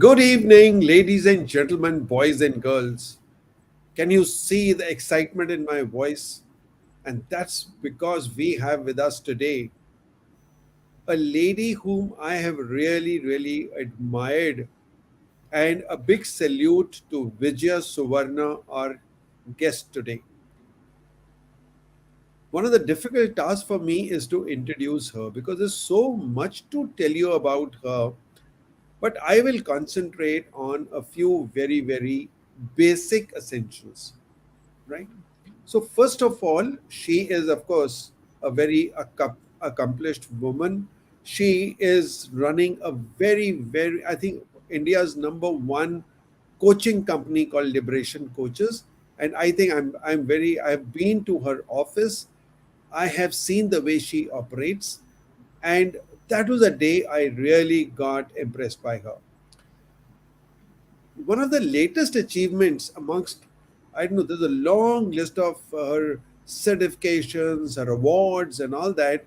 Good evening, ladies and gentlemen, boys and girls. Can you see the excitement in my voice? And that's because we have with us today a lady whom I have really admired, and a big salute to Vijaya Suvarna, our guest today. One of the difficult tasks for me is to introduce her because there's so much to tell you about her, but I will concentrate on a few very basic essentials, right? So, first of all, she is, of course, a very accomplished woman. She is running a I think, India's number one coaching company called Liberation Coaches. And I think I've been to her office. I have seen the way she operates. And that was a day I really got impressed by her. One of the latest achievements amongst, I don't know, there's a long list of her certifications, her awards, and all that.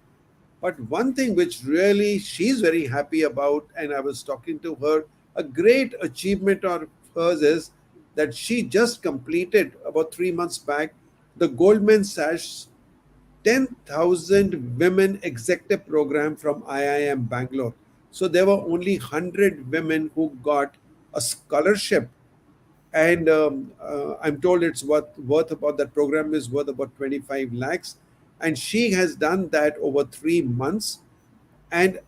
But one thing which really she's very happy about, and I was talking to her, a great achievement of hers is that she just completed about 3 months back the Goldman Sachs 10,000 women executive program from IIM Bangalore. So there were only 100 women who got a scholarship, and I'm told it's worth about that program is worth about 25 lakhs, and she has done that over 3 months, and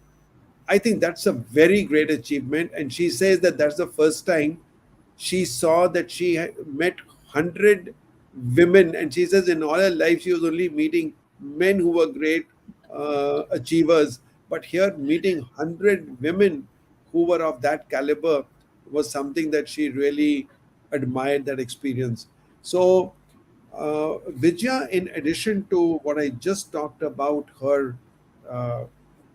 I think that's a very great achievement. And she says that that's the first time she saw that she had met 100 women. And she says in all her life, she was only meeting men who were great achievers. But here, meeting 100 women who were of that caliber was something that she really admired that experience. So, Vijaya, in addition to what I just talked uh,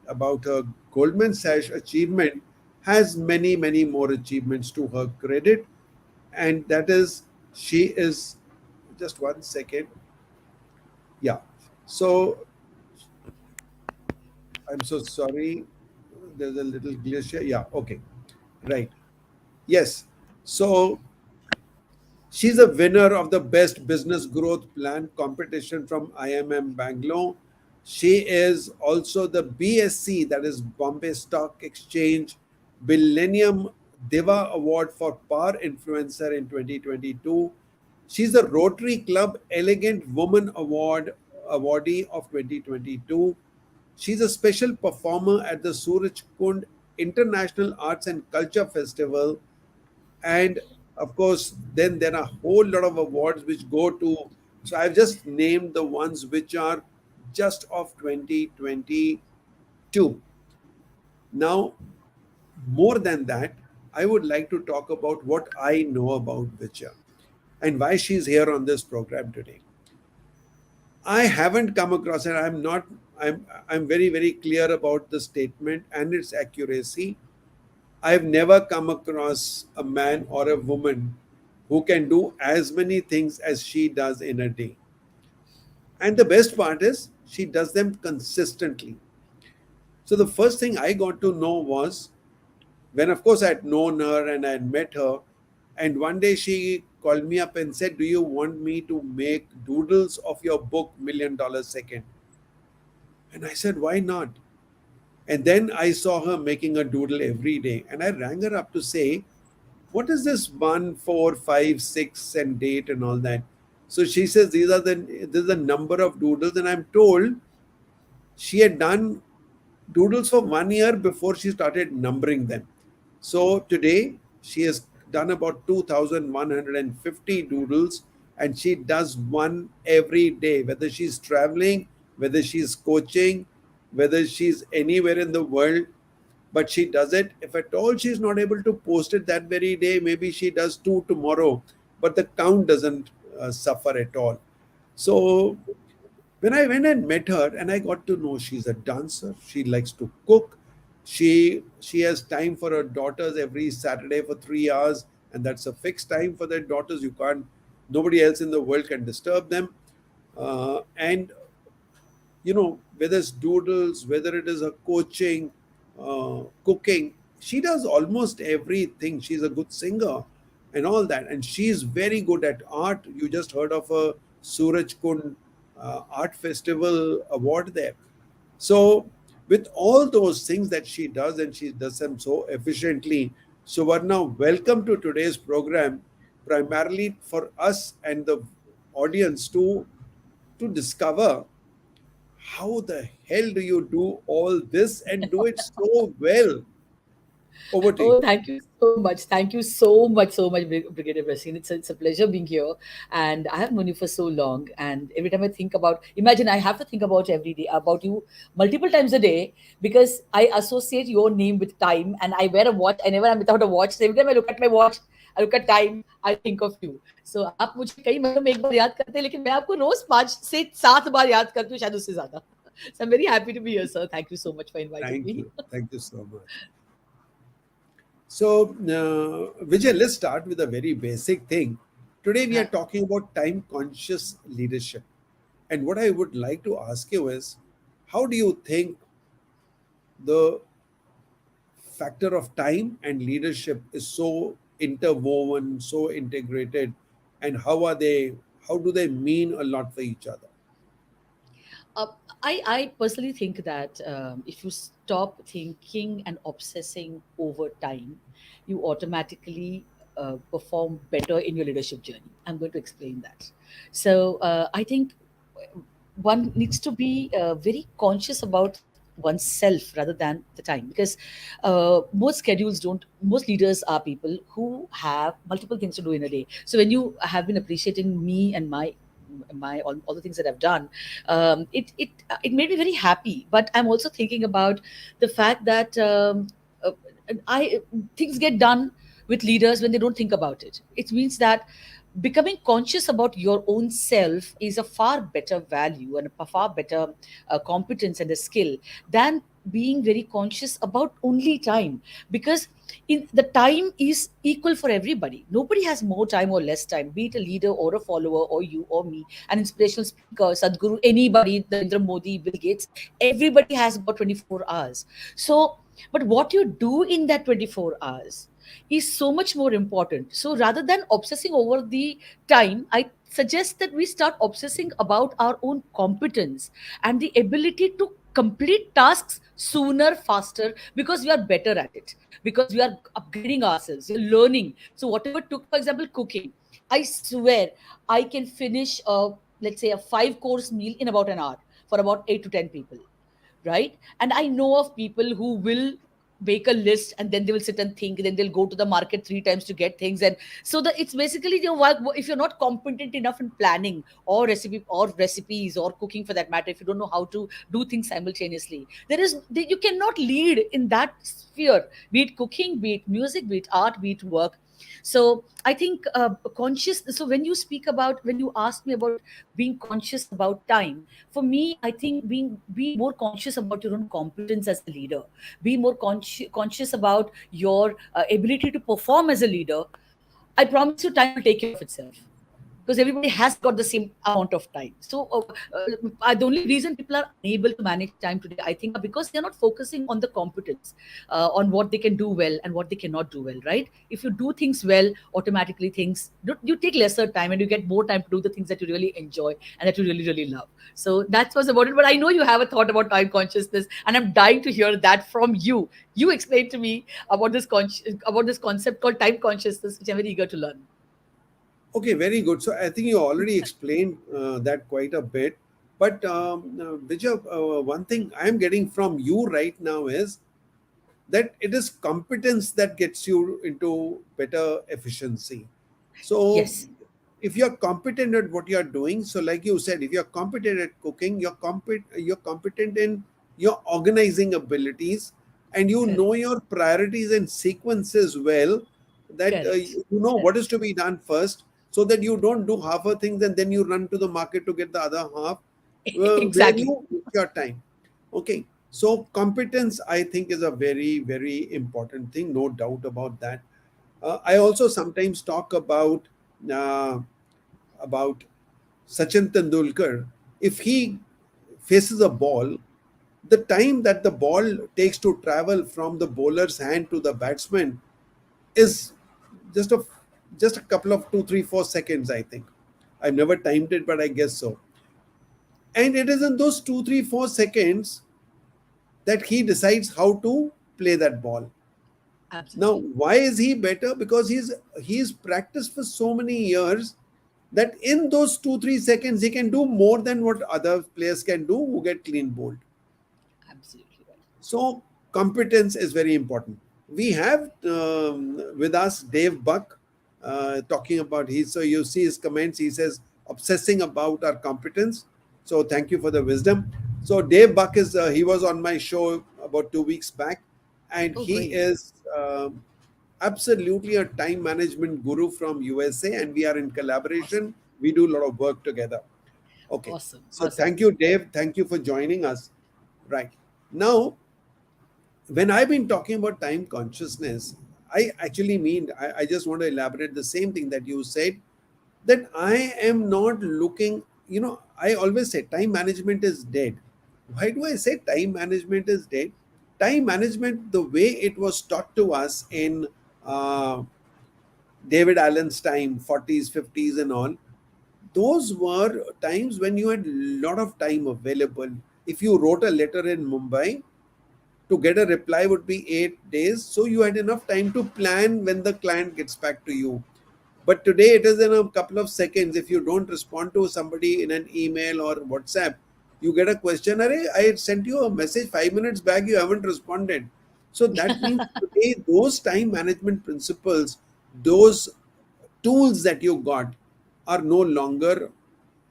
about her Goldman Sachs achievement, has many more achievements to her credit, and that is she is just one second. Yeah. So I'm so sorry. There's a little glitch here. Yeah. Okay. Right. Yes. So she's a winner of the Best Business Growth Plan competition from IMM Bangalore. She is also the BSC, that is Bombay Stock Exchange Millennium Diva Award for Power Influencer in 2022. She's the Rotary Club Elegant Woman Award awardee of 2022. She's a special performer at the Suraj Kund International Arts and Culture Festival, and of course then there are a whole lot of awards which go to, so I've just named the ones which are just of 2022. Now, more than that, I would like to talk about what I know about Vicha and why she's here on this program today. I haven't come across, and I'm very clear about the statement and its accuracy. I've never come across a man or a woman who can do as many things as she does in a day. And the best part is she does them consistently. So the first thing I got to know was when, of course, I had known her and I had met her. And one day she called me up and said, "Do you want me to make doodles of your book, $1 million Second?" And I said, "Why not?" And then I saw her making a doodle every day. And I rang her up to say, "What is this 1, 4, 5, 6, and date and all that?" So she says, this is the number of doodles. And I'm told she had done doodles for 1 year before she started numbering them. So today she has done about 2,150 doodles, and she does one every day, whether she's traveling, whether she's coaching, whether she's anywhere in the world. But she does it. If at all she's not able to post it that very day, maybe she does two tomorrow, but the count doesn't suffer at all. So when I went and met her and I got to know she's a dancer, she likes to cook. She has time for her daughters every Saturday for 3 hours, and that's a fixed time for their daughters. You can't, nobody else in the world can disturb them. And whether it's doodles, whether it is a coaching, cooking, she does almost everything. She's a good singer and all that, and she's very good at art. You just heard of a Suraj Kund art festival award there. So with all those things that she does, and she does them so efficiently, Suvarna, welcome to today's program, primarily for us and the audience to discover how the hell do you do all this and do it so well. Over to you. Oh, thank you so much. Thank you so much, so much, Brigadier Blessing. It's a pleasure being here. And I have known you for so long. And every time I think about, imagine I have to think about every day, about you multiple times a day, because I associate your name with time. And I wear a watch. I never am without a watch. So every time I look at my watch, I look at time, I think of you. So आप मुझे कई महीनों में एक बार याद करते हैं, लेकिन मैं आपको रोज 5 से 7 बार याद करती हूँ, शायद उससे ज्यादा. So I'm very happy to be here, sir. Thank you so much for inviting Thank me. you. Thank you so much. So, Vijay, let's start with a very basic thing. Today, we are talking about time conscious leadership. And what I would like to ask you is, how do you think the factor of time and leadership is so interwoven, so integrated, and how do they mean a lot for each other? Uh, I personally think that if you stop thinking and obsessing over time, you automatically perform better in your leadership journey. I'm going to explain that. So I think one needs to be very conscious about oneself rather than the time, because most schedules don't, most leaders are people who have multiple things to do in a day. So when you have been appreciating me and my all the things that I've done, it made me very happy. But I'm also thinking about the fact that uh, I things get done with leaders when they don't think about it. It means that becoming conscious about your own self is a far better value and a far better competence and a skill than being very conscious about only time, because in the time is equal for everybody. Nobody has more time or less time, be it a leader or a follower or you or me, an inspirational speaker, Sadhguru, anybody, Narendra Modi, Bill Gates. Everybody has about 24 hours. So but what you do in that 24 hours is so much more important. So rather than obsessing over the time, I suggest that we start obsessing about our own competence and the ability to complete tasks sooner, faster, because we are better at it, because we are upgrading ourselves, we're learning. So whatever took, for example, cooking, I swear I can finish let's say a 5 course meal in about an hour for about 8 to 10 people, right? And I know of people who will make a list and then they will sit and think, then they'll go to the market 3 times to get things. And so the it's basically your work. If you're not competent enough in planning or recipes or cooking for that matter, if you don't know how to do things simultaneously, you cannot lead in that sphere, be it cooking, be it music, be it art, be it work. So I think conscious. So when you ask me about being conscious about time, for me, I think be more conscious about your own competence as a leader, be more conscious about your ability to perform as a leader. I promise you, time will take care of itself, because everybody has got the same amount of time. So the only reason people are unable to manage time today, I think, are because they're not focusing on the competence, on what they can do well and what they cannot do well, right? If you do things well, automatically things you take lesser time and you get more time to do the things that you really enjoy and that you really really love. So that was about it. But I know you have a thought about time consciousness, and I'm dying to hear that from you. You explained to me about about this concept called time consciousness, which I'm very eager to learn. Okay, very good. So I think you already explained that quite a bit. But Vijay, one thing I'm getting from you right now is that it is competence that gets you into better efficiency. So Yes, if you're competent at what you're doing, so like you said, if you're competent at cooking, you're competent in your organizing abilities, and you know correct, your priorities and sequences well, that correct, you know what is correct. to be done first, so that you don't do half a thing and then you run to the market to get the other half, where Exactly. you waste your time. Okay, so competence, I think, is a very, very important thing, no doubt about that. I also sometimes talk uh, about Sachin Tendulkar. If he faces a ball, The time that the ball takes to travel from the bowler's hand to the batsman is just a just a couple of 2 3 4 seconds, I think. I've never timed it, but I guess so. And it is in those 2 3 4 seconds that he decides how to play that ball. Now, Absolutely. why is he better? Because he's practiced for so many years that in those 2 3 seconds he can do more than what other players can do who get clean bowled. Absolutely right. So competence is very important. We have with us Dave Buck talking about his. So you see his comments. He says obsessing about our competence. So thank you for the wisdom. So Dave Buck is he was on my show about 2 weeks back, and Oh, he great. is absolutely a time management guru from USA, and we are in Awesome. collaboration. We do a lot of work together. Okay. Awesome. So Awesome. thank you, Dave. Thank you for joining us. Right. Now, when I've been talking about time consciousness, I actually mean, I just want to elaborate the same thing that you said, that I am not looking, I always say time management is dead. Why do I say time management is dead? Time management, the way it was taught to us in uh, David Allen's time, 40s, 50s, and all, those were times when you had a lot of time available. If you wrote a letter in Mumbai, to get a reply would be 8 days. So you had enough time to plan when the client gets back to you. But today it is in a couple of seconds. If you don't respond to somebody in an email or WhatsApp, you get a question. Arey, I sent you a message 5 minutes back, you haven't responded. So that means today those time management principles, those tools that you got are no longer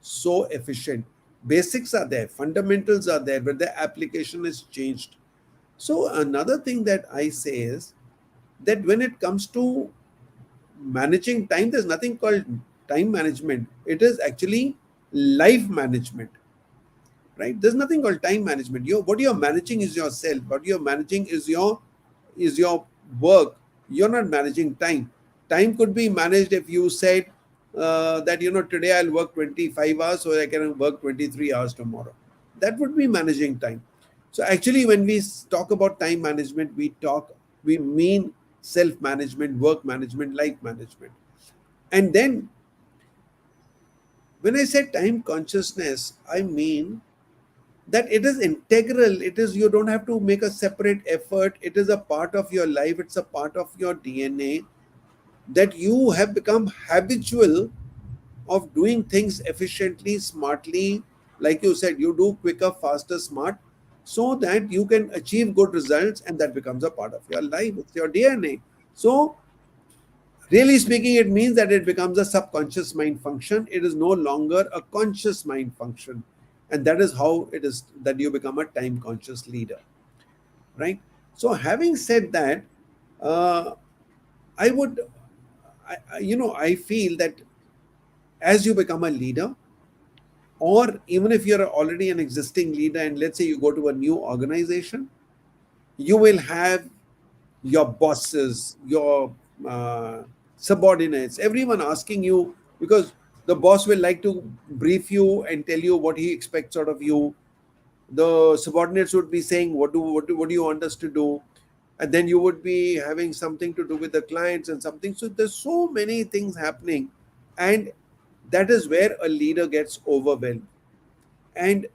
so efficient. Basics are there, fundamentals are there, but the application is changed. So another thing that I say is that when it comes to managing time, there's nothing called time management. It is actually life management, right? There's nothing called time management. What you're managing is yourself. What you're managing is your work. You're not managing time. Time could be managed if you said that today I'll work 25 hours so I can work 23 hours tomorrow. That would be managing time. So actually, when we talk about time management, we mean self management, work management, life management. And then when I say time consciousness, I mean that it is integral. It is, you don't have to make a separate effort. It is a part of your life. It's a part of your DNA, that you have become habitual of doing things efficiently, smartly. Like you said, you do quicker, faster, smart, so that you can achieve good results, and that becomes a part of your life. It's your DNA. So really speaking, it means that it becomes a subconscious mind function. It is no longer a conscious mind function. And that is how it is that you become a time conscious leader, right? So, having said that, uh, I would, I feel that as you become a leader, or even if you're already an existing leader, and let's say you go to a new organization, you will have your bosses, your subordinates, everyone asking you, because the boss will like to brief you and tell you what he expects out of you. The subordinates would be saying, what do you want us to do? And then you would be having something to do with the clients and something. So there's so many things happening, and that is where a leader gets overwhelmed. And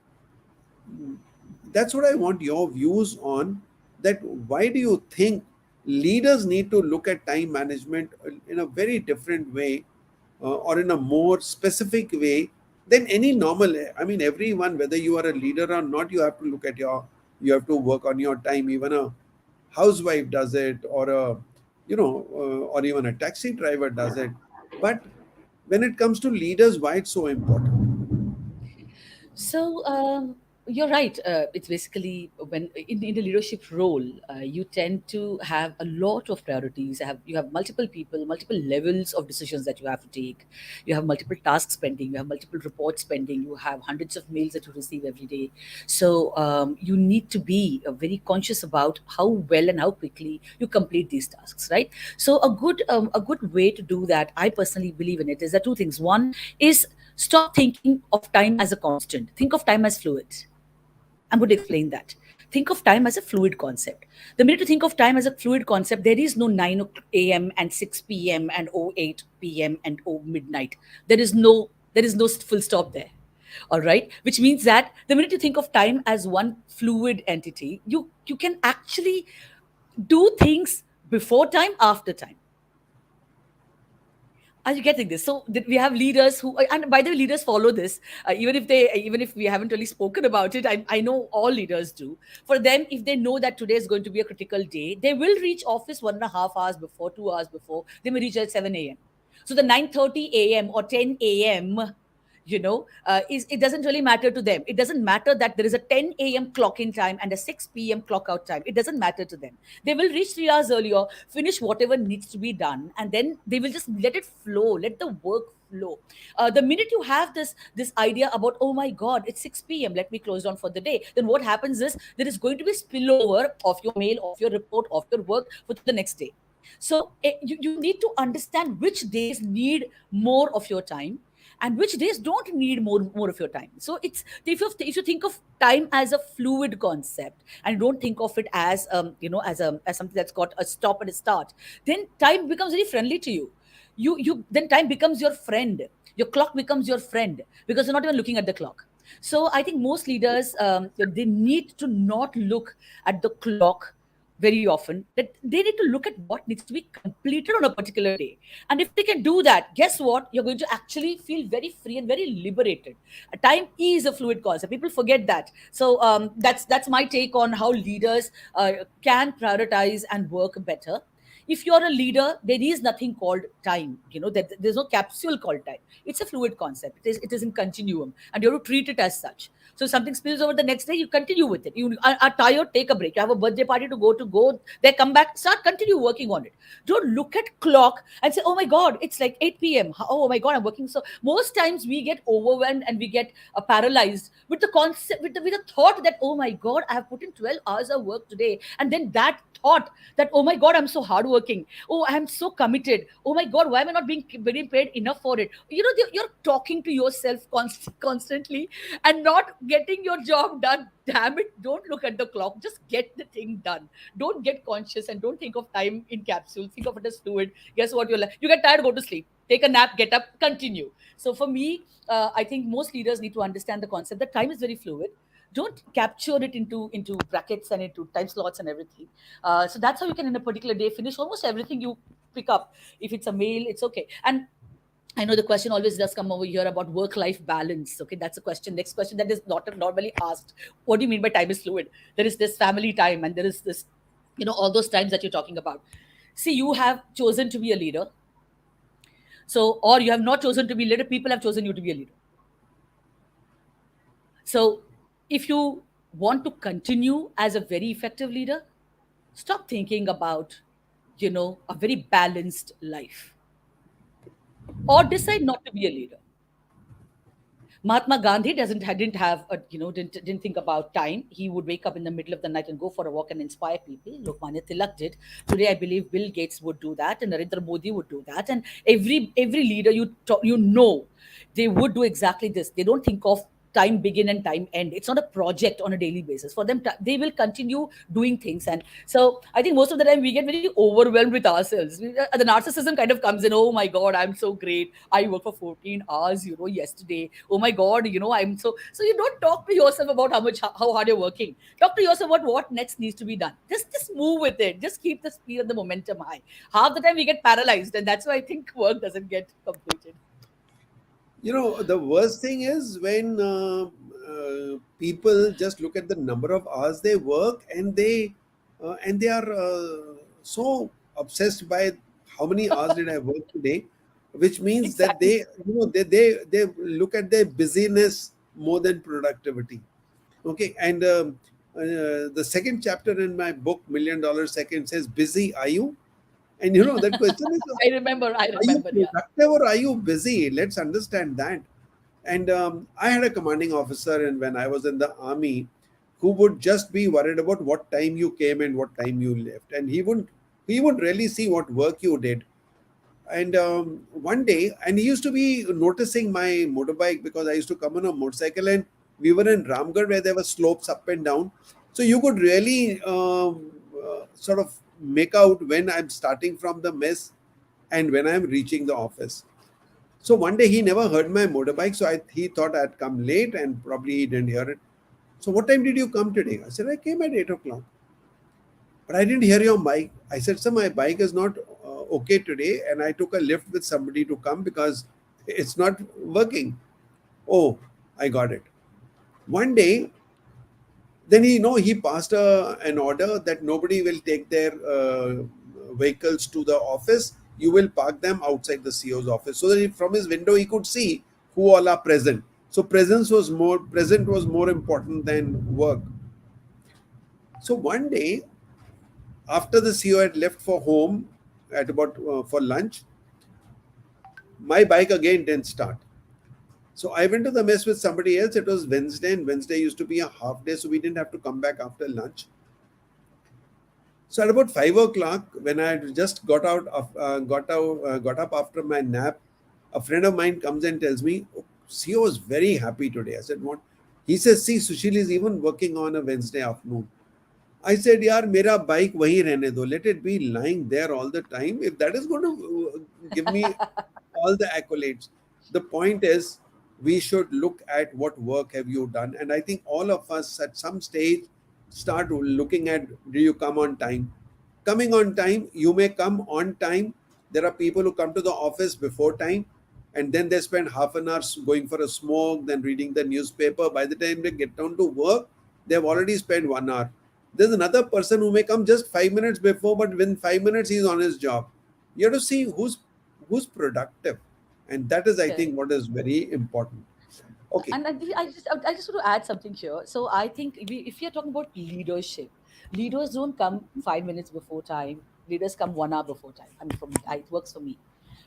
that's what I want your views on, that why do you think leaders need to look at time management in a very different way, or in a more specific way than any normal. I mean, everyone, whether you are a leader or not, you have to look at you have to work on your time. Even a housewife does it, or or even a taxi driver does it. But when it comes to leaders, why it's so important? So you're right. It's basically when in the leadership role, you tend to have a lot of priorities. You have multiple people, multiple levels of decisions that you have to take. You have multiple tasks pending. You have multiple reports pending. You have hundreds of mails that you receive every day. So you need to be very conscious about how well and how quickly you complete these tasks. Right. So a good way to do that, I personally believe in it, is that two things. One is stop thinking of time as a constant. Think of time as fluid. I'm going to explain that. think of time as a fluid concept. The minute you think of time as a fluid concept, there is no 9 a.m. and 6 p.m. and 8 p.m. and midnight. There is no full stop there. All right, which means that the minute you think of time as one fluid entity, you can actually do things before time, after time. Are you getting this? So we have leaders who, and by the way, leaders follow this. Even if we haven't really spoken about it, I know all leaders do. For them, if they know that today is going to be a critical day, they will reach office 1.5 hours before, 2 hours before. They may reach at 7 a.m. So the 9:30 a.m. or 10 a.m. Is it doesn't really matter to them. It doesn't matter that there is a 10 a.m. clock in time and a 6 p.m. clock out time. It doesn't matter to them. They will reach 3 hours earlier, finish whatever needs to be done, and then they will just let it flow, let the work flow. The minute you have this idea about, oh my god, it's 6 p.m., let me close down for the day, then what happens is there is going to be spillover of your mail, of your report, of your work for the next day. So you need to understand which days need more of your time and which days don't need more of your time. So it's, if you think of time as a fluid concept and don't think of it as as something that's got a stop and a start, then time becomes very friendly to you. You then time becomes your friend. Your clock becomes your friend because you're not even looking at the clock. So I think most leaders, they need to not look at the clock very often. That they need to look at what needs to be completed on a particular day. And if they can do that, guess what, you're going to actually feel very free and very liberated. Time is a fluid concept. People forget that. So that's my take on how leaders can prioritize and work better. If you're a leader, there is nothing called time. There's no capsule called time. It's a fluid concept. It is in continuum, and you have to treat it as such. So something spills over the next day, you continue with it. You are tired, take a break. You have a birthday party to go there, come back, start, continue working on it. Don't look at clock and say, oh my god, it's like 8 p.m. Oh my god, I'm working. So most times we get overwhelmed and we get paralyzed with the concept, with the thought that, oh my god, I have put in 12 hours of work today. And then that thought that, oh my god, I'm so hardworking, oh, I'm so committed, oh my god, why am I not being paid enough for it? You're talking to yourself constantly and not getting your job done. Damn it, don't look at the clock, just get the thing done. Don't get conscious and don't think of time in capsules. Think of it as fluid. Guess what, you get tired, go to sleep, take a nap, get up, continue. So for me, I think most leaders need to understand the concept that time is very fluid. Don't capture it into brackets and into time slots and everything. So that's how you can in a particular day finish almost everything you pick up. If it's a mail, it's okay. And I know the question always does come over here about work-life balance. Okay, that's a question. Next question that is not normally asked. What do you mean by time is fluid? There is this family time, and there is this, all those times that you're talking about. See, you have chosen to be a leader. So, or you have not chosen to be a leader. People have chosen you to be a leader. So, if you want to continue as a very effective leader, stop thinking about, a very balanced life, or decide not to be a leader. Mahatma Gandhi didn't have a, didn't think about time. He would wake up in the middle of the night and go for a walk and inspire people. Lokmanya Tilak did. Today, I believe Bill Gates would do that, and Narendra Modi would do that, and every leader they would do exactly this. They don't think of time begin and time end. It's not a project on a daily basis for them. They will continue doing things. And so I think most of the time we get very overwhelmed with ourselves. The narcissism kind of comes in. Oh my god, I'm so great, I work for 14 hours yesterday. Oh my god, I'm so you don't talk to yourself about how hard you're working. Talk to yourself about what next needs to be done. Just move with it. Just keep the speed and the momentum high. Half the time we get paralyzed, and that's why I think work doesn't get completed. The worst thing is when people just look at the number of hours they work, and they are so obsessed by how many hours did I work today, which means that Exactly. they look at their busyness more than productivity. Okay, and the second chapter in my book, $1 Million Second, says, "Busy are you?" And that question is, I are you remember, yeah. productive or are you busy? Let's understand that. And I had a commanding officer, and when I was in the army, who would just be worried about what time you came and what time you left, and he would really see what work you did. And one day, and he used to be noticing my motorbike because I used to come on a motorcycle, and we were in Ramgarh where there were slopes up and down. So you could really sort of make out when I'm starting from the mess and when I'm reaching the office. So one day he never heard my motorbike, so he thought I'd come late and probably he didn't hear it. So what time did you come today? I said I came at 8 o'clock, but I didn't hear your bike. I said, sir, my bike is not okay today, and I took a lift with somebody to come because it's not working. Oh, I got it. One day, then he passed an order that nobody will take their vehicles to the office. You will park them outside the CO's office, so that from his window he could see who all are present. So present was more important than work. So one day, after the CO had left for home at about for lunch, my bike again didn't start. So I went to the mess with somebody else. It was Wednesday, and Wednesday used to be a half day, so we didn't have to come back after lunch. So at about 5 o'clock, when I had just got up after my nap, a friend of mine comes and tells me, oh, CEO was very happy today. I said, what? He says, see, Sushil is even working on a Wednesday afternoon. I said, yaar, mera bike wahi rehne do. Let it be lying there all the time. If that is going to give me all the accolades. The point is, we should look at what work have you done. And I think all of us at some stage start looking at, do you come on time? Coming on time, you may come on time. There are people who come to the office before time, and then they spend half an hour going for a smoke, then reading the newspaper. By the time they get down to work, they've already spent 1 hour. There's another person who may come just 5 minutes before, but within 5 minutes he's on his job. You have to see who's productive, and that is, I think, Correct. what is very important. Okay. And I just want to add something here. So I think if you're talking about leadership, leaders don't come 5 minutes before time. Leaders come 1 hour before time. I mean, it works for me,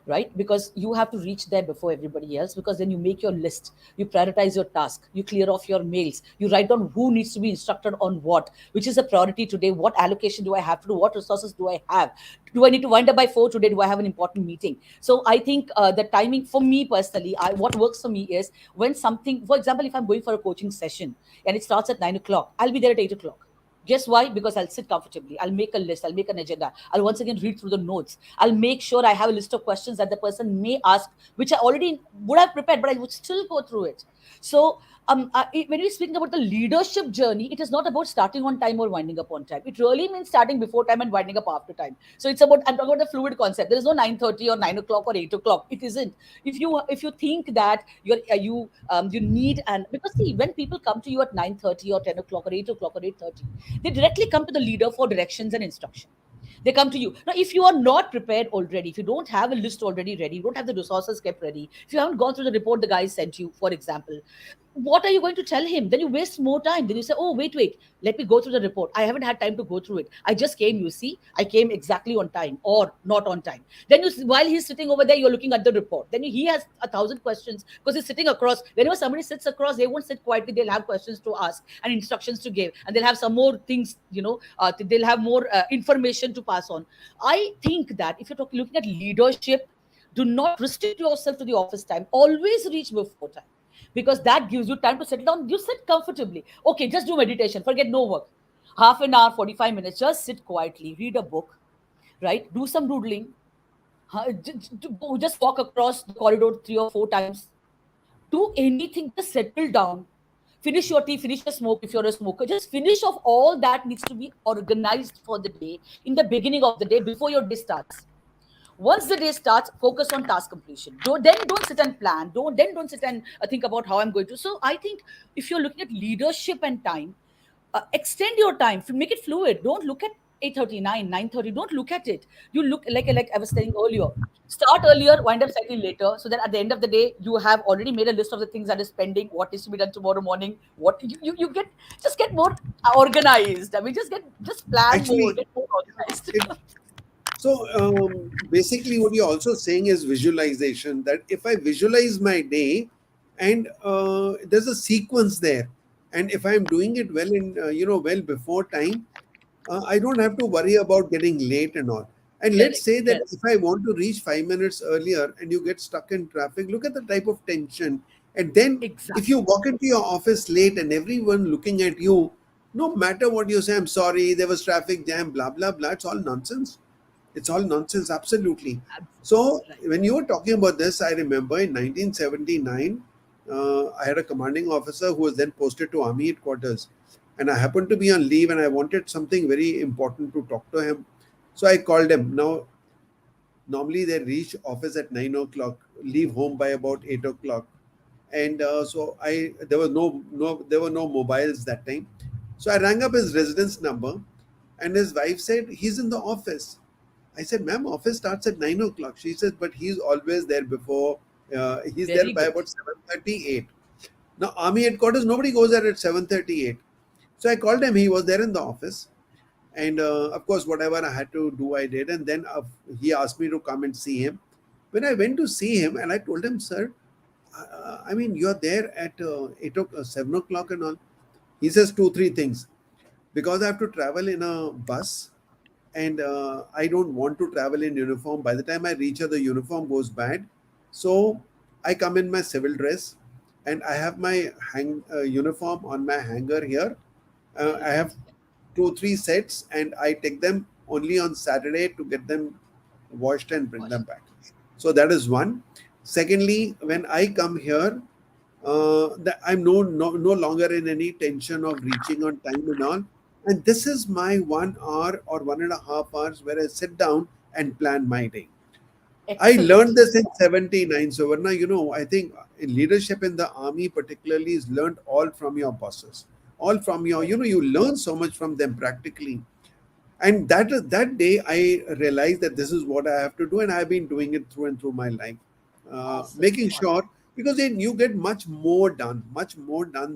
right? Because you have to reach there before everybody else. Because then you make your list, you prioritize your task, you clear off your mails, you write down who needs to be instructed on what, which is a priority today, what allocation do I have to do, what resources do I have, do I need to wind up by 4 today, do I have an important meeting? So I think the timing for me personally, what works for me is when something, for example, if I'm going for a coaching session and it starts at 9 o'clock, I'll be there at 8 o'clock. Guess why? Because I'll sit comfortably. I'll make a list. I'll make an agenda. I'll once again read through the notes. I'll make sure I have a list of questions that the person may ask, which I already would have prepared, but I would still go through it. So, when we're speaking about the leadership journey, it is not about starting on time or winding up on time. It really means starting before time and winding up after time. So it's about, I'm talking about the fluid concept. There is no 9:30 or 9 o'clock or 8 o'clock. It isn't. If you think that you need, and because see, when people come to you at 9:30 or 10 o'clock or 8 o'clock or 8:30, they directly come to the leader for directions and instruction. They come to you. Now, if you are not prepared already, if you don't have a list already ready, you don't have the resources kept ready, if you haven't gone through the report the guy sent you, for example, what are you going to tell him? Then you waste more time. Then you say, oh, wait, let me go through the report. I haven't had time to go through it. I just came, you see, I came exactly on time or not on time. Then while he's sitting over there, you're looking at the report. Then he has 1,000 questions because he's sitting across. Whenever somebody sits across, they won't sit quietly. They'll have questions to ask and instructions to give, and they'll have some more things. They'll have more information to pass on. I think that if you're looking at leadership, do not restrict yourself to the office time. Always reach before time, because that gives you time to settle down. You sit comfortably. Okay, just do meditation. Forget no work. Half an hour, 45 minutes. Just sit quietly, read a book, right? Do some doodling. Just walk across the corridor 3 or 4 times. Do anything. Just settle down. Finish your tea, finish your smoke if you're a smoker. Just finish off all that needs to be organized for the day in the beginning of the day before your day starts. Once the day starts, focus on task completion. Don't sit and plan. Don't sit and think about how I'm going to. So I think if you're looking at leadership and time, extend your time, make it fluid. Don't look at 8:39, 9:30. Don't look at it. You look like I was saying earlier. Start earlier, wind up slightly later, so that at the end of the day, you have already made a list of the things that is pending, what is to be done tomorrow morning. What you get, just get more organized. I mean, just plan more, Actually, get more organized. it, so basically, what you're also saying is visualization. That if I visualize my day, and there's a sequence there, and if I'm doing it well well before time, I don't have to worry about getting late and all. And let's Correct. say that Yes. if I want to reach 5 minutes earlier and you get stuck in traffic, look at the type of tension. And then if you Exactly. walk into your office late and everyone looking at you, No matter what you say, I'm sorry, there was traffic jam, blah, blah, blah. It's all nonsense. It's all nonsense, absolutely. So, Right. when you were talking about this, I remember in 1979, I had a commanding officer who was then posted to Army headquarters. And I happened to be on leave and I wanted something very important to talk to him. So, I called him. Now, normally they reach office at 9 o'clock, leave home by about 8 o'clock, and so I there was there were no mobiles that time. So I rang up his residence number, and his wife said he's in the office. I said, "Ma'am, office starts at 9 o'clock." She says, "But he's always there before. He's there Very by good. about 7:38." Now army headquarters, nobody goes there at 7:38. So I called him. He was there in the office, and of course whatever I had to do I did, and then he asked me to come and see him. When I went to see him and I told him, "Sir, I mean, you're there at 7 o'clock and all." He says two three things: because I have to travel in a bus, and I don't want to travel in uniform. By the time I reach here, the uniform goes bad. So I come in my civil dress, and I have my uniform on my hanger here. Very I good. have two, three sets, and I take them only on Saturday to get them washed and bring Gosh. them back. So that is one. Secondly, when I come here, that I'm no longer in any tension of reaching on time and all. And this is my 1 hour or 1.5 hours where I sit down and plan my day. I learned Excellent. this in 79. So, Varna, I think in leadership in the army, particularly, is learned all from your bosses, all from your, Right. you learn so much from them practically. And that day, I realized that this is what I have to do, and I've been doing it through and through my life, Awesome. making Awesome. sure because then you get much more done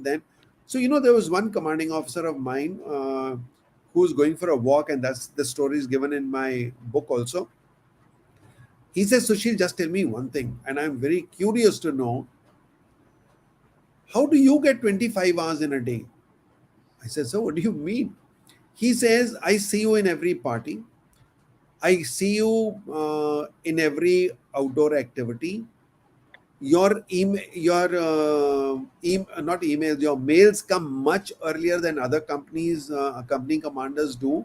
than. So, there was one commanding officer of mine who's going for a walk, and that's the story is given in my book also. He says, Sushil, just tell me one thing. And I'm very curious to know, how do you get 25 hours in a day? I said, so what do you mean? He says, I see you in every party. I see you in every outdoor activity. Your email, not emails, your mails come much earlier than other company commanders do.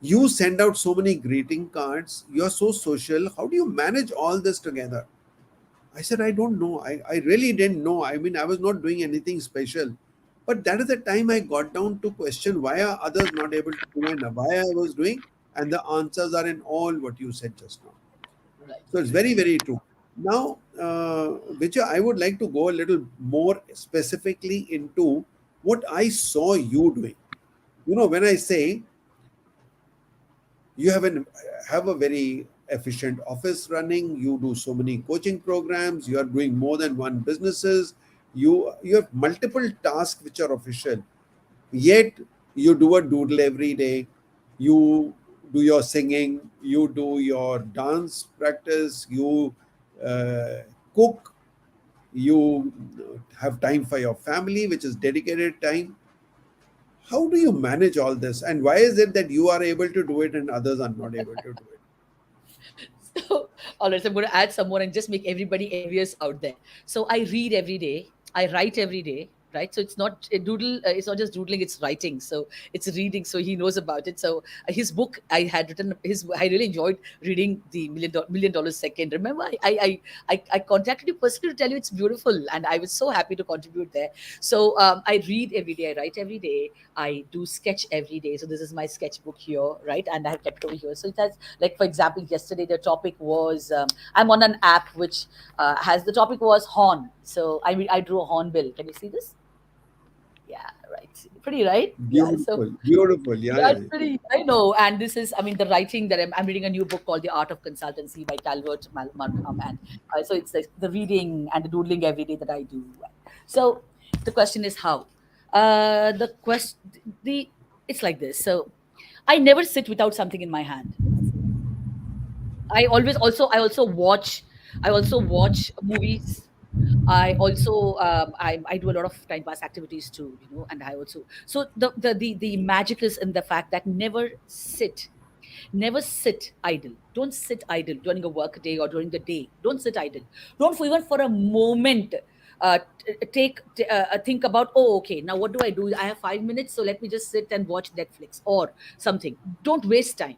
You send out so many greeting cards. You're so social. How do you manage all this together? I said, I don't know. I really didn't know. I mean, I was not doing anything special. But that is the time I got down to question why are others not able to do and why I was doing. And the answers are in all what you said just now. Right. So it's very, very true. Now, Vijay, I would like to go a little more specifically into what I saw you doing. When I say you have a very efficient office running, you do so many coaching programs, you are doing more than one businesses, you have multiple tasks which are official, yet you do a doodle every day, you do your singing, you do your dance practice, you uh, cook, you have time for your family which is dedicated time. How do you manage all this, and why is it that you are able to do it and others are not able to do it? So, all right, so I'm going to add some more and just make everybody envious out there. So, I read every day, I write every day, right? So, it's not a doodle, it's not just doodling, it's writing. So, it's reading. So, he knows about it. So, his book, I had written I really enjoyed reading the Million Dollar Second. Remember, I contacted you personally to tell you it's beautiful, and I was so happy to contribute there. So, I read every day, I write every day, I do sketch every day. So, this is my sketchbook here, right? And I have kept over here. So, it has, like, for example, yesterday the topic was I'm on an app which has the topic was horn. So I drew a hornbill. Can you see this? Yeah, right. Pretty, right? Yeah. So Beautiful, beautiful. Yeah, yeah, yeah, it's yeah. pretty. I know. And this is, I mean, the writing that I'm reading a new book called The Art of Consultancy by Calvert Markham, and so it's like the reading and the doodling every day that I do. So the question is how. The question, the it's like this. So I never sit without something in my hand. I also watch movies. I do a lot of time pass activities too, and I also so the magic is in the fact that never sit idle. Don't sit idle during a work day or during the day. Don't sit idle. Don't for even for a moment think about, oh, okay, now what do I do? I have 5 minutes, so let me just sit and watch Netflix or something. Don't waste time.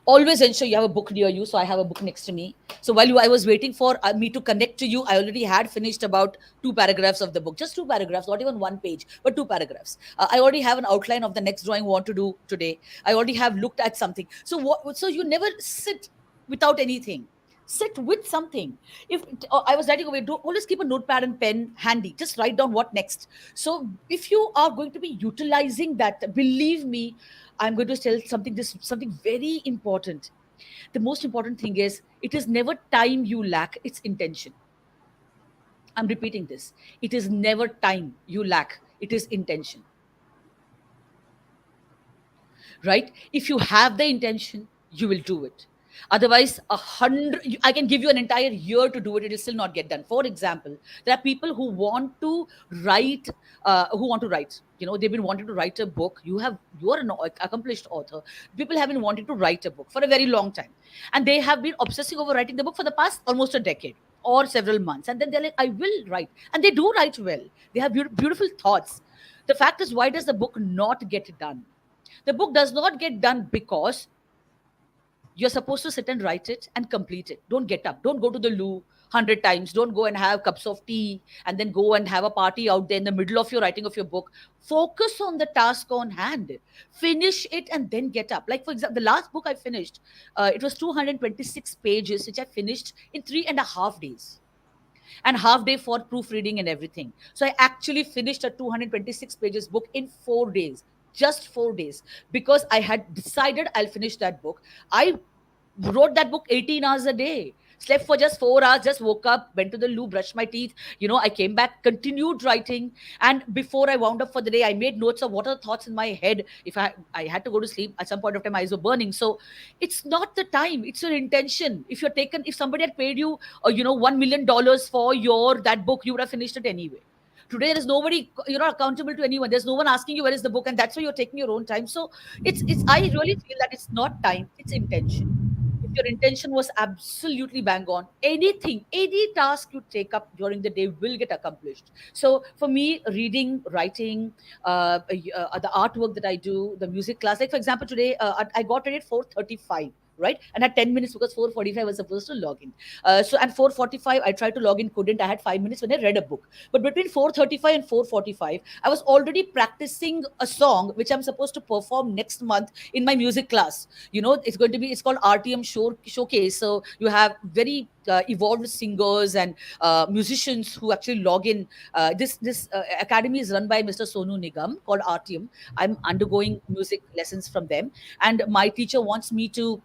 Always ensure you have a book near you. So I have a book next to me. So while I was waiting for me to connect to you, I already had finished about two paragraphs of the book. Just two paragraphs, not even one page, but two paragraphs. I already have an outline of the next drawing I want to do today. I already have looked at something. So what? So you never sit without anything. Sit with something. If I was writing away, do always keep a notepad and pen handy. Just write down what next. So if you are going to be utilizing that, believe me, I'm going to tell something, this something very important. The most important thing is, it is never time you lack, it's intention. I'm repeating this. It is never time you lack, it is intention. Right? If you have the intention, you will do it. Otherwise, I can give you an entire year to do it, it will still not get done. For example, there are people who want to write, they've been wanting to write a book. You are an accomplished author. People have been wanting to write a book for a very long time, and they have been obsessing over writing the book for the past almost a decade or several months, and then they're like, I will write, and they do write well. They have beautiful thoughts. The fact is, why does the book not get done? The book does not get done because you're supposed to sit and write it and complete it. Don't get up. Don't go to the loo 100 times. Don't go and have cups of tea and then go and have a party out there in the middle of your writing of your book. Focus on the task on hand. Finish it and then get up. Like, for example, the last book I finished, it was 226 pages, which I finished in 3.5 days, and half day for proofreading and everything. So I actually finished a 226 pages book in 4 days, just 4 days, because I had decided I'll finish that book. I wrote that book 18 hours a day, slept for just 4 hours, just woke up, went to the loo, brushed my teeth, I came back, continued writing. And before I wound up for the day, I made notes of what are the thoughts in my head. If I had to go to sleep at some point of time, eyes were burning. So it's not the time, it's your intention. If somebody had paid you $1 million for your that book, you would have finished it anyway. Today there is nobody, you're not accountable to anyone. There's no one asking you where is the book, and that's why you're taking your own time. So it's I really feel that it's not time, it's intention. If your intention was absolutely bang on, anything, any task you take up during the day will get accomplished. So for me, reading, writing, the artwork that I do, the music class, like for example, today I got ready at 4:35. Right, and had 10 minutes because 4:45 I was supposed to log in. So at 4:45 I tried to log in, couldn't. I had 5 minutes when I read a book. But between 4:35 and 4:45, I was already practicing a song which I'm supposed to perform next month in my music class. It's called RTM showcase. So you have very evolved singers and musicians who actually log in. This academy is run by Mr. Sonu Nigam, called RTM. I'm undergoing music lessons from them, and my teacher wants me to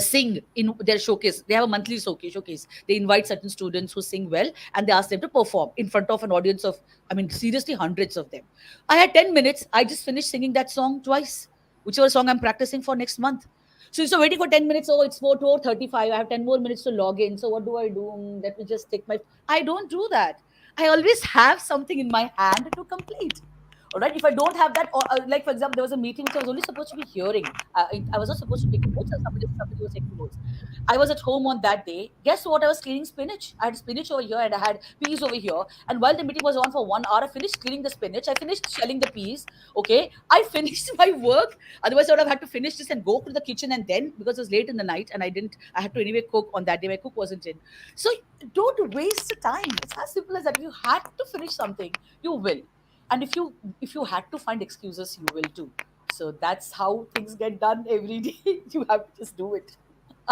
sing in their showcase. They have a monthly showcase. They invite certain students who sing well, and they ask them to perform in front of an audience of, I mean, seriously, hundreds of them. I had 10 minutes. I just finished singing that song twice, whichever song I'm practicing for next month. So waiting for 10 minutes. Oh, it's 4:35. I have 10 more minutes to log in. So what do I do? Let me just take my. I don't do that. I always have something in my hand to complete. All right. If I don't have that, or like for example, there was a meeting which I was only supposed to be hearing. I was not supposed to take notes, and somebody was taking notes. I was at home on that day. Guess what? I was cleaning spinach. I had spinach over here and I had peas over here. And while the meeting was on for 1 hour, I finished cleaning the spinach. I finished shelling the peas. Okay. I finished my work. Otherwise, I would have had to finish this and go to the kitchen. And then, because it was late in the night and I had to anyway cook on that day. My cook wasn't in. So don't waste the time. It's as simple as that. If you had to finish something, you will. And if you had to find excuses, you will too. So that's how things get done every day. You have to just do it.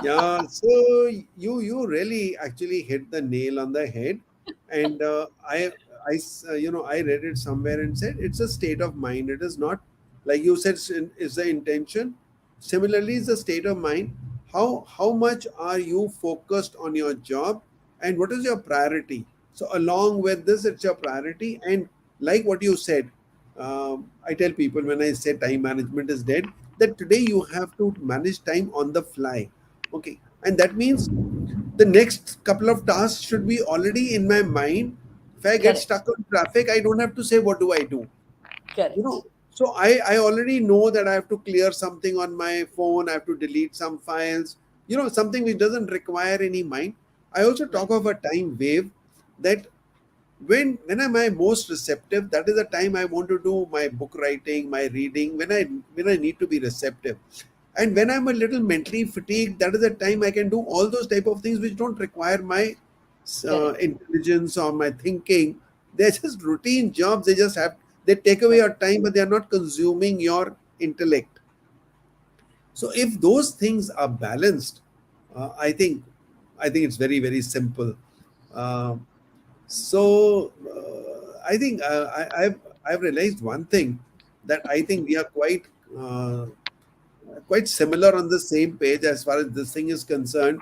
Yeah, so you really actually hit the nail on the head, and I read it somewhere and said it's a state of mind. It is not like you said is the intention. Similarly, it's a state of mind. How much are you focused on your job, and what is your priority? So along with this, it's your priority, and like what you said, I tell people when I say time management is dead, that today you have to manage time on the fly. Okay, and that means the next couple of tasks should be already in my mind. If I get Correct. stuck on traffic, I don't have to say what do I do. You Correct. know, so I already know that I have to clear something on my phone. I have to delete some files. Something which doesn't require any mind. I also Right. talk of a time wave that When am I most receptive? That is the time I want to do my book writing, my reading, when I need to be receptive. And when I'm a little mentally fatigued, that is the time I can do all those type of things which don't require my Correct. intelligence or my thinking. They're just routine jobs. They take away Correct. your time, but they're not consuming your intellect. So if those things are balanced, I think it's very, very simple. Uh, I think I've realized one thing, that I think we are quite similar on the same page as far as this thing is concerned.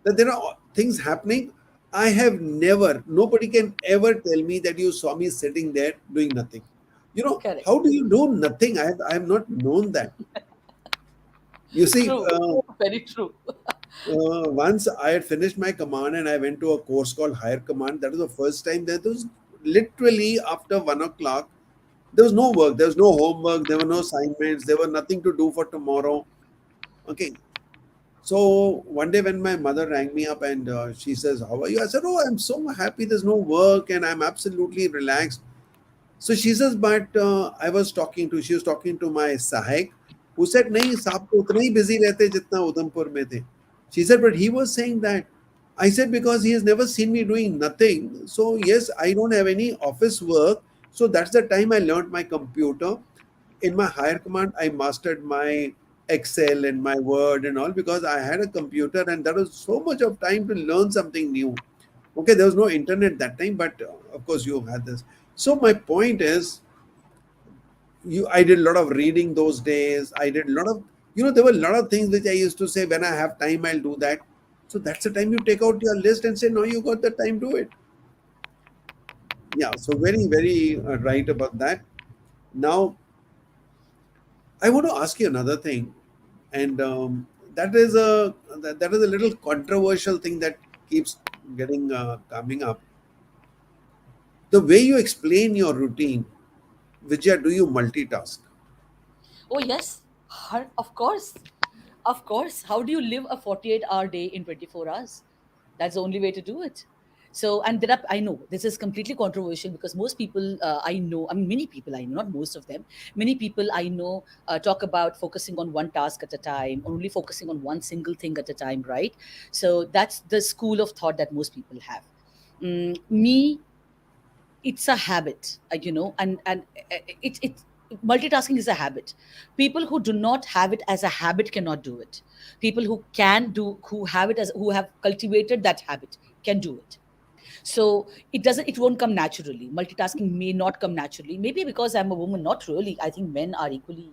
That there are things happening. Nobody can ever tell me that you saw me sitting there doing nothing. Correct. How do you do nothing? I have not known that. You see, True. Very true. once I had finished my command and I went to a course called Higher Command. That was the first time. That was literally after 1 o'clock. There was no work, there was no homework, there were no assignments, there was nothing to do for tomorrow. Okay. So one day when my mother rang me up and she says, "How are you?" I said, "Oh, I'm so happy. There's no work and I'm absolutely relaxed." So she says, but she was talking to my Sahik, who said, नहीं साहब तो उतना ही busy रहते जितना उधमपुर में थे. She said, but he was saying that. I said, because he has never seen me doing nothing. So yes, I don't have any office work. So that's the time I learned my computer. In my higher command, I mastered my Excel and my Word and all, because I had a computer and there was so much of time to learn something new. Okay, there was no internet that time, but of course you had this. So my point is, I did a lot of reading those days. I did a lot of, there were a lot of things which I used to say, when I have time, I'll do that. So that's the time you take out your list and say, no, you got the time, do it. Yeah, so very, very right about that. Now, I want to ask you another thing, and that is a little controversial thing that keeps getting coming up. The way you explain your routine, Vijaya, do you multitask? Oh, yes. Of course. Of course. How do you live a 48-hour day in 24 hours? That's the only way to do it. So, and there are, I know this is completely controversial because most people I know, I mean, many people I know, not most of them, many people I know talk about focusing on one task at a time, only focusing on one single thing at a time, right? So, that's the school of thought that most people have. Me, it's a habit, and it multitasking is a habit. People who do not have it as a habit cannot do it. People who have it as who have cultivated that habit can do it. So it won't come naturally. Multitasking may not come naturally, maybe because I'm a woman. Not really. I think men are equally,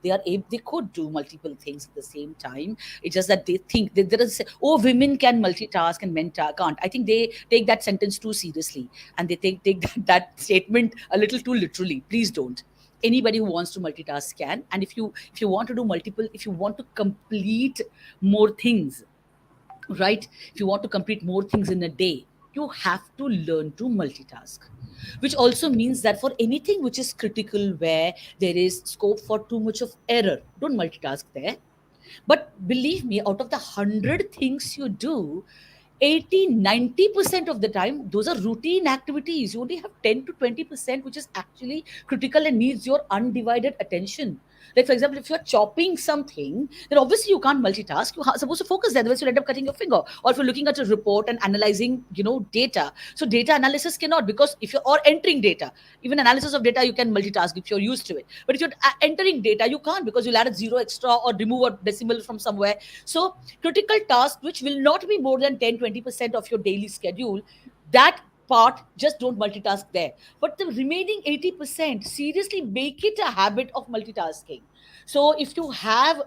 they could do multiple things at the same time. It's just that they think that there is, oh, women can multitask and men can't. I think they take that sentence too seriously, and they take that statement a little too literally. Please don't. Anybody who wants to multitask can. And if you want to do multiple, if you want to complete more things, right? If you want to complete more things in a day, you have to learn to multitask, which also means that for anything which is critical, where there is scope for too much of error, don't multitask there. But believe me, out of the 100 things you do, 80-90% of the time, those are routine activities. You only have 10 to 20% which is actually critical and needs your undivided attention. Like, for example, if you're chopping something, then obviously you can't multitask. You're supposed to focus there, otherwise you'll end up cutting your finger. Or if you're looking at a report and analyzing, data. So data analysis cannot, because if you're or entering data, even analysis of data, you can multitask if you're used to it. But if you're entering data, you can't, because you'll add a zero extra or remove a decimal from somewhere. So critical tasks which will not be more than 10-20% of your daily schedule, that part, just don't multitask there. But the remaining 80%, seriously make it a habit of multitasking. So if you have,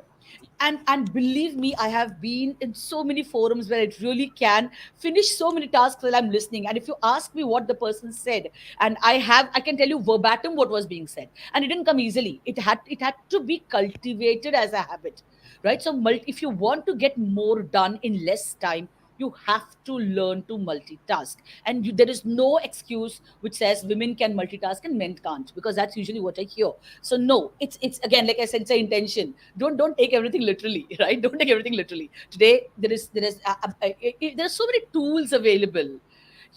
and believe me, I have been in so many forums where it really can finish so many tasks while I'm listening. And if you ask me what the person said, and I can tell you verbatim what was being said, and it didn't come easily. It had to be cultivated as a habit, right? So if you want to get more done in less time, you have to learn to multitask. And there is no excuse which says women can multitask and men can't, because that's usually what I hear. So no, it's again, like I said, it's an intention. Don't take everything literally, right? Don't take everything literally. Today there are so many tools available.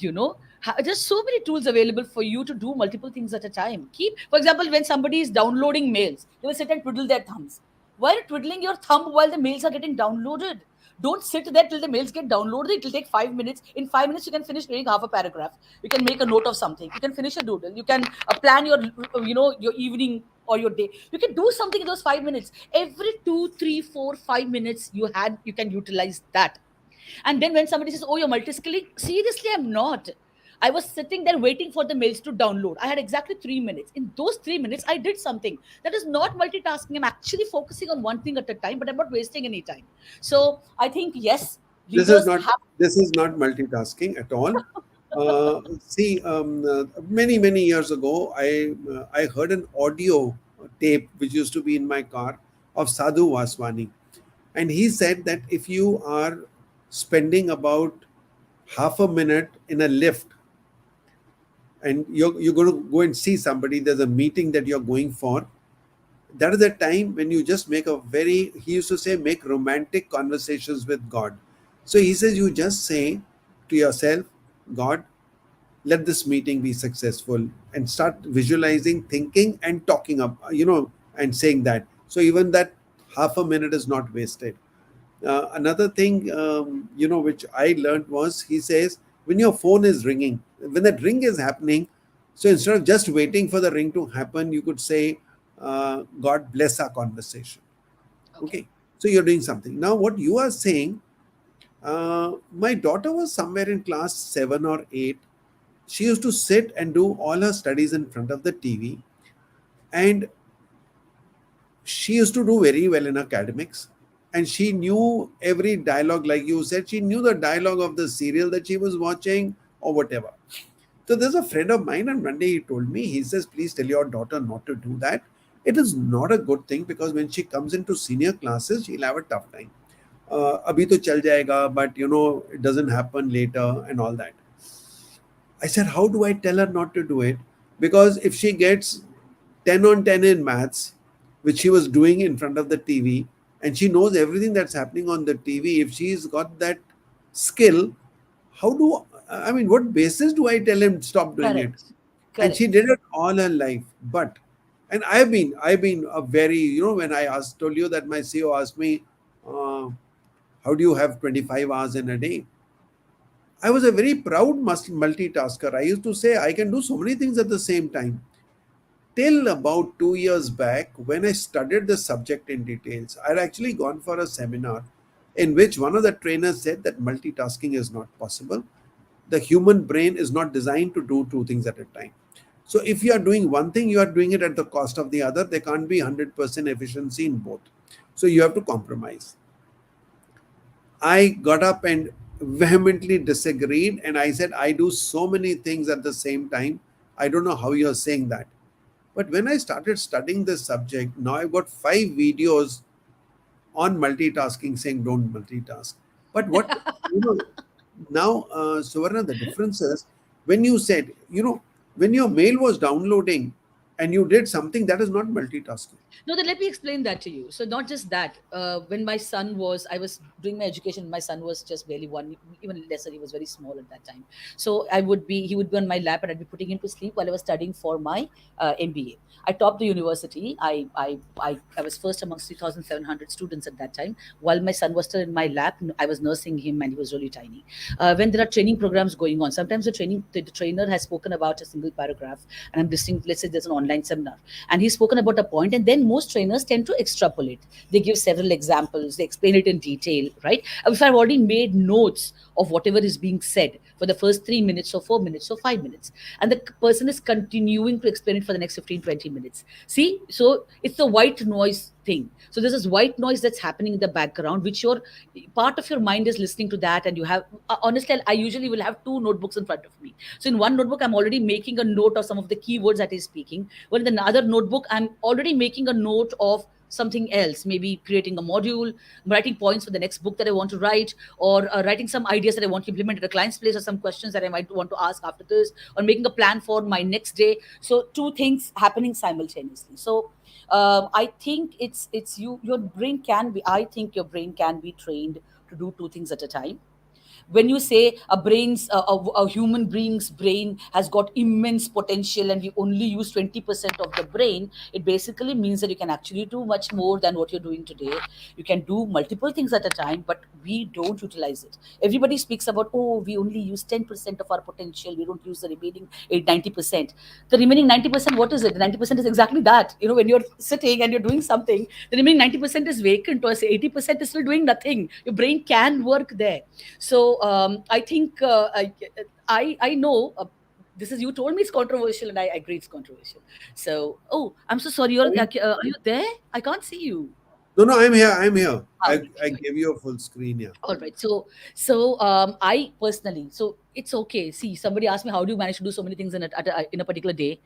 you know. There's so many tools available for you to do multiple things at a time. Keep, for example, when somebody is downloading mails, they will sit and twiddle their thumbs. Why are you twiddling your thumb while the mails are getting downloaded? Don't sit there till the mails get downloaded. It will take 5 minutes. In 5 minutes you can finish reading half a paragraph. You can make a note of something, you can finish a doodle, you can plan your, your evening or your day. You can do something in those 5 minutes. Every 2, 3, 4, 5 minutes you can utilize that. And then when somebody says, "Oh, you're multi-skilling," seriously, I'm not. I was sitting there waiting for the mails to download. I had exactly 3 minutes. In those 3 minutes, I did something. That is not multitasking. I'm actually focusing on one thing at a time, but I'm not wasting any time. So I think, yes, This is leaders not have. this is not multitasking at all. See, many years ago, I heard an audio tape which used to be in my car of Sadhu Vaswani, and he said that if you are spending about half a minute in a lift and you're going to go and see somebody, there's a meeting that you're going for, that is the time when you just make a very, he used to say, make romantic conversations with God. So he says, you just say to yourself, God, let this meeting be successful, and start visualizing, thinking and talking up, and saying that. So even that half a minute is not wasted. Another thing, which I learned was, he says, when your phone is ringing, when that ring is happening, so instead of just waiting for the ring to happen, you could say, God bless our conversation. Okay. Okay. So you're doing something. Now, what you are saying, my daughter was somewhere in class 7 or 8. She used to sit and do all her studies in front of the TV. And she used to do very well in academics, and she knew every dialogue. Like you said, she knew the dialogue of the serial that she was watching or whatever. So there's a friend of mine, and one day he told me, he says, please tell your daughter not to do that. It is not a good thing, because when she comes into senior classes, she'll have a tough time. Abhi to chal jayega, but it doesn't happen later and all that. I said, how do I tell her not to do it? Because if she gets 10 on 10 in maths, which she was doing in front of the TV, and she knows everything that's happening on the TV, if she's got that skill, I mean, what basis do I tell him stop doing it? Correct. And she Correct. did it all her life. But, and I've been a very, when I told you that my CEO asked me, uh, how do you have 25 hours in a day? I was a very proud multitasker. I used to say I can do so many things at the same time. Till about 2 years back, when I studied the subject in details, I'd actually gone for a seminar in which one of the trainers said that multitasking is not possible. The human brain is not designed to do two things at a time. So if you are doing one thing, you are doing it at the cost of the other. There can't be 100% efficiency in both. So you have to compromise. I got up and vehemently disagreed, and I said, I do so many things at the same time. I don't know how you're saying that. But when I started studying this subject, now I've got 5 videos on multitasking saying don't multitask. But you know, now, Suvarna, the difference is, when you said, when your mail was downloading and you did something, that is not multitasking. No, then let me explain that to you. So, not just that. When my son was, I was doing my education. My son was just barely one, even lesser. He was very small at that time. So, he would be on my lap, and I'd be putting him to sleep while I was studying for my MBA. I topped the university. I was first amongst 3,700 students at that time. While my son was still in my lap, I was nursing him, and he was really tiny. When there are training programs going on, sometimes the trainer has spoken about a single paragraph, and I'm listening. Let's say there's an online seminar, and he's spoken about a point, and then most trainers tend to extrapolate. They give several examples, they explain it in detail, right? If I've already made notes of whatever is being said for the first 3 minutes or 4 minutes or 5 minutes, and the person is continuing to explain it for the next 15, 20 minutes. See, so it's the white noise thing. So there's this white noise that's happening in the background, which your part of your mind is listening to that, and you have honestly, I usually will have two notebooks in front of me. So in one notebook, I'm already making a note of some of the keywords that he's speaking. Well, in another notebook, I'm already making a note of something else, maybe creating a module, writing points for the next book that I want to write, or writing some ideas that I want to implement at a client's place, or some questions that I might want to ask after this, or making a plan for my next day. So two things happening simultaneously. So I think it's you. Your brain can be. I think your brain can be trained to do two things at a time. When you say a human being's brain has got immense potential and we only use 20% of the brain, it basically means that you can actually do much more than what you're doing today. You can do multiple things at a time, but we don't utilize it. Everybody speaks about, oh, we only use 10% of our potential, we don't use the remaining 90%. The remaining 90%, what is it? The 90% is exactly that. When you're sitting and you're doing something, the remaining 90% is vacant, or say 80% is still doing nothing. Your brain can work there. So I think I know. This is, you told me it's controversial, and I agree it's controversial. So, oh, I'm so sorry. Sorry? Are you there? I can't see you. No, no, I'm here. I'm here. All I right. gave you a full screen. Yeah. All right. So I personally, so it's okay. See, somebody asked me, how do you manage to do so many things in a particular day?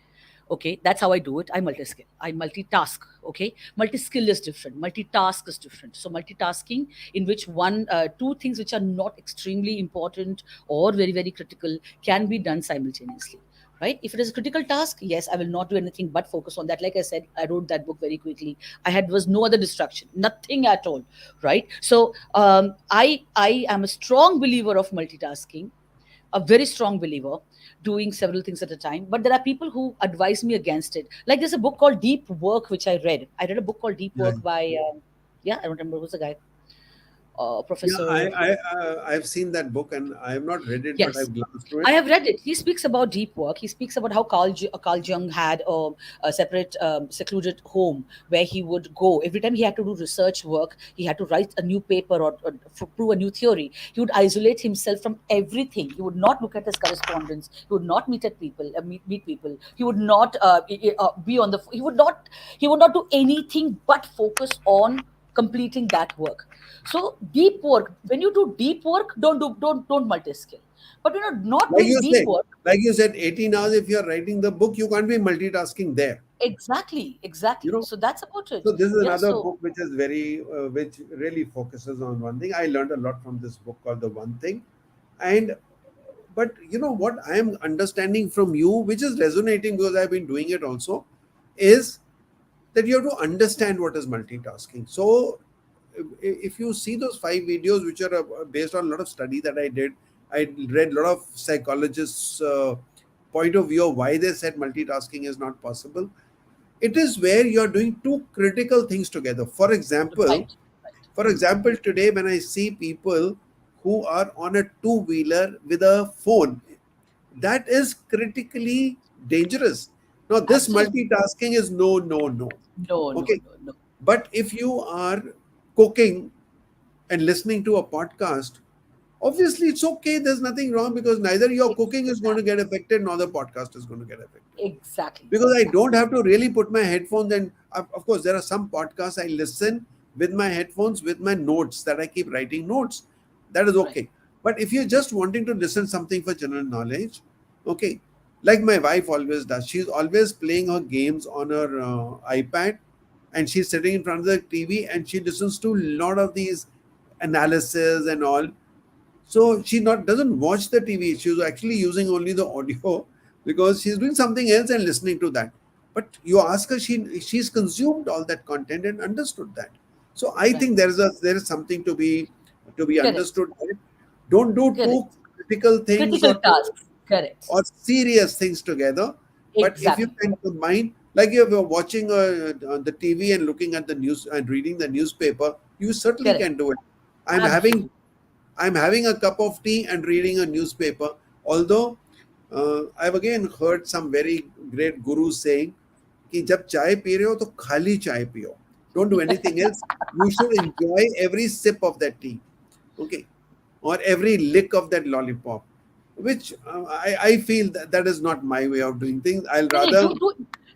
Okay, that's how I do it. I multi-skill, I multitask. Okay, multi-skill is different, multitask is different. So multitasking, in which two things which are not extremely important or very very critical can be done simultaneously, right? If it is a critical task, yes, I will not do anything but focus on that. Like I said, I wrote that book very quickly. I had was no other distraction, nothing at all, right? So I am a strong believer of multitasking, a very strong believer, doing several things at a time. But there are people who advise me against it. Like, there's a book called Deep Work, which I read. I read a book called Deep Yeah. Work by, yeah, I don't remember who's the guy, Yeah, Professor. I've seen that book and I have not read it, but Yes, I've glanced through I it. have read it. He speaks about deep work. He speaks about how Carl Jung had a separate, secluded home where he would go. Every time he had to do research work, he had to write a new paper, or prove a new theory. He would isolate himself from everything. He would not look at his correspondence. He would not meet people. Meet people. He would not be on the. He would not do anything but focus on completing that work. So deep work. When you do deep work, don't multi skill. But not Like doing you deep say, work. like you said, 18 hours if you're writing the book, you can't be multitasking there. Exactly, You exactly. know, So that's about it. so this is Yeah. another So book which is which really focuses on one thing. I learned a lot from this book called The One Thing. And but you know what I am understanding from you, which is resonating because I've been doing it also, is that you have to understand what is multitasking. So if you see those 5 videos which are based on a lot of study that I did, I read a lot of psychologists point of view of why they said multitasking is not possible. It is where you are doing two critical things together. For example, right, right. today when I see people who are on a two-wheeler with a phone, that is critically dangerous. Now this Absolutely. multitasking is no, no, no. No, no, Okay, no, no. but if you are cooking and listening to a podcast, obviously it's okay. There's nothing wrong because neither your cooking is going to get Exactly, affected nor the podcast is going to get affected. exactly, Because I exactly. don't have to really put my headphones and of course there are some podcasts I listen with my headphones with my notes that I keep writing notes. That is Right. okay. But if you're just wanting to listen something for general knowledge, okay, like my wife always does, she's always playing her games on her iPad and she's sitting in front of the TV and she listens to a lot of these analysis and all. So she not doesn't watch the TV. She's actually using only the audio because she's doing something else and listening to that. But you ask her, she's consumed all that content and understood that. So I Right. think there is something to be Correct. understood there. Don't do Correct. two critical things Critical or two tasks. Correct. or serious things together. But if you Exactly. can combine, like if you're watching on the TV and looking at the news and reading the newspaper, you certainly Correct. can do it. I'm having Absolutely. I'm having a cup of tea and reading a newspaper. Although I've again heard some very great gurus saying कि जब चाय P रहे हो तो खाली चाय पियो. Don't do anything else. You should enjoy every sip of that tea, okay, or every lick of that lollipop. Which I feel that that is not my way of doing things. I'll No, no, rather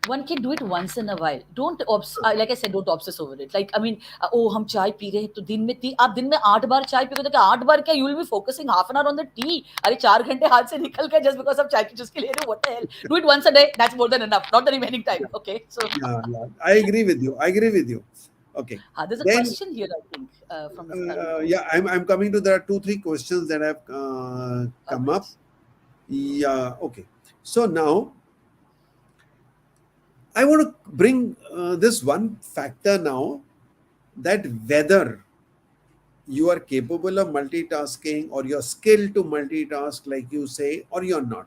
one can do it once in a while. Don't like I said, don't obsess over it. Like, I mean, oh, हम चाय P रहे हैं तो दिन में आप दिन में 8 बार चाय पियोगे तो क्या 8 बार क्या? You will be focusing half an hour on the tea. अरे 4 घंटे हाथ से निकल गए just because आप चाय की चुस्की ले रहे हो. What the hell? Do it once a day. That's more than enough. Not the remaining time. Okay. So, yeah, yeah, I agree with you. I agree with you. Okay, there's a then question here, I think, from Mr. Tarun. yeah, I'm coming to there are two three questions that have All come up. right. Yeah, okay. So now I want to bring this one factor now, that weather. you are capable of multitasking or you're skilled to multitask, like you say, or you're not.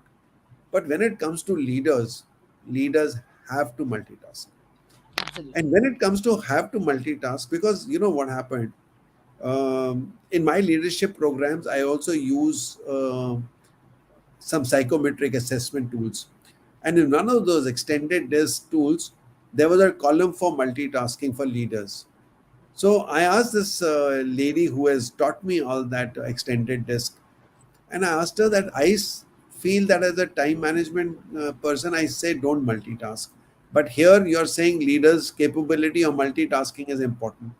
But when it comes to leaders, leaders have to multitask. Absolutely. And when it comes to have to multitask, because you know what happened, in my leadership programs, I also use some psychometric assessment tools. And in one of those extended desk tools, there was a column for multitasking for leaders. So I asked this lady who has taught me all that extended desk, and I asked her that feel that as a time management person, I say don't multitask. But here you're saying leaders' capability of multitasking is important.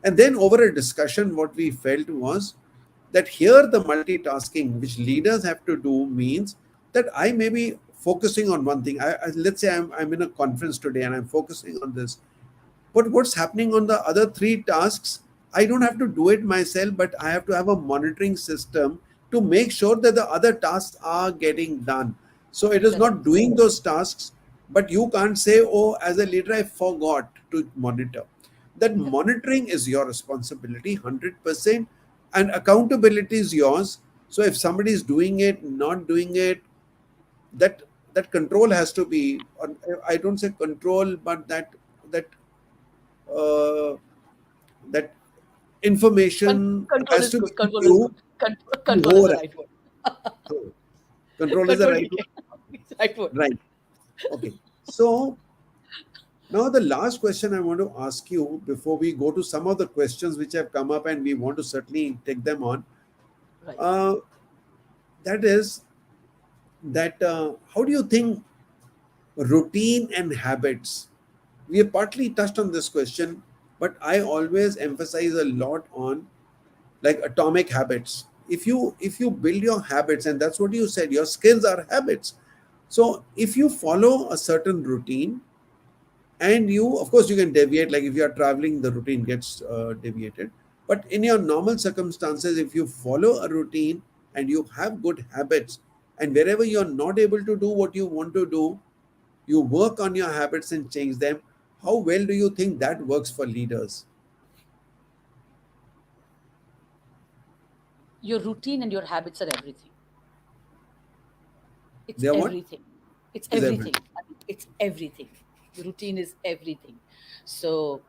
And then over a discussion, what we felt was that here the multitasking which leaders have to do means that I may be focusing on one thing. Let's say I'm in a conference today and I'm focusing on this. But what's happening on the other three tasks, I don't have to do it myself, but I have to have a monitoring system to make sure that the other tasks are getting done. So it is not Correct. doing those tasks, but you can't say, oh, as a leader, I forgot to monitor. That Correct. monitoring is your responsibility, 100%, and accountability is yours. So if somebody is doing it, not doing it, that that control has to be, I don't say control, but that uh, that information Control has is to be good. with Control is you good. to Control is the override. right word. So, control is the Control right taken. word? It's the right word. Right. Okay. So now the last question I want to ask you before we go to some of the questions which have come up and we want to certainly take them on. Right. Uh, that is that how do you think routine and habits? We have partly touched on this question, but I always emphasize a lot on like atomic habits. If you build your habits, and that's what you said, your skills are habits. So if you follow a certain routine, and you of course you can deviate, like if you are traveling the routine gets deviated, but in your normal circumstances, if you follow a routine and you have good habits, and wherever you're not able to do what you want to do, you work on your habits and change them. How well do you think that works for leaders? Your routine and your habits are everything. It's They're what everything. It's is everything. everything? I mean, it's everything. The routine is everything. So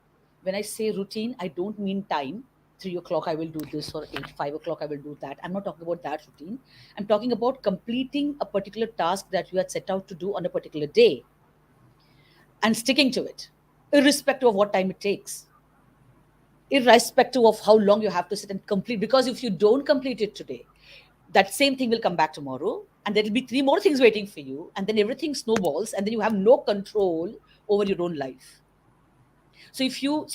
when I say routine, I don't mean time. 3 o'clock I will do this, or 5 o'clock I will do that. I'm not talking about that routine. I'm talking about completing a particular task that you had set out to do on a particular day and sticking to it, irrespective of what time it takes, irrespective of how long you have to sit and complete. Because if you don't complete it today, that same thing will come back tomorrow, and there will be three more things waiting for you, and then everything snowballs, and then you have no control over your own life. So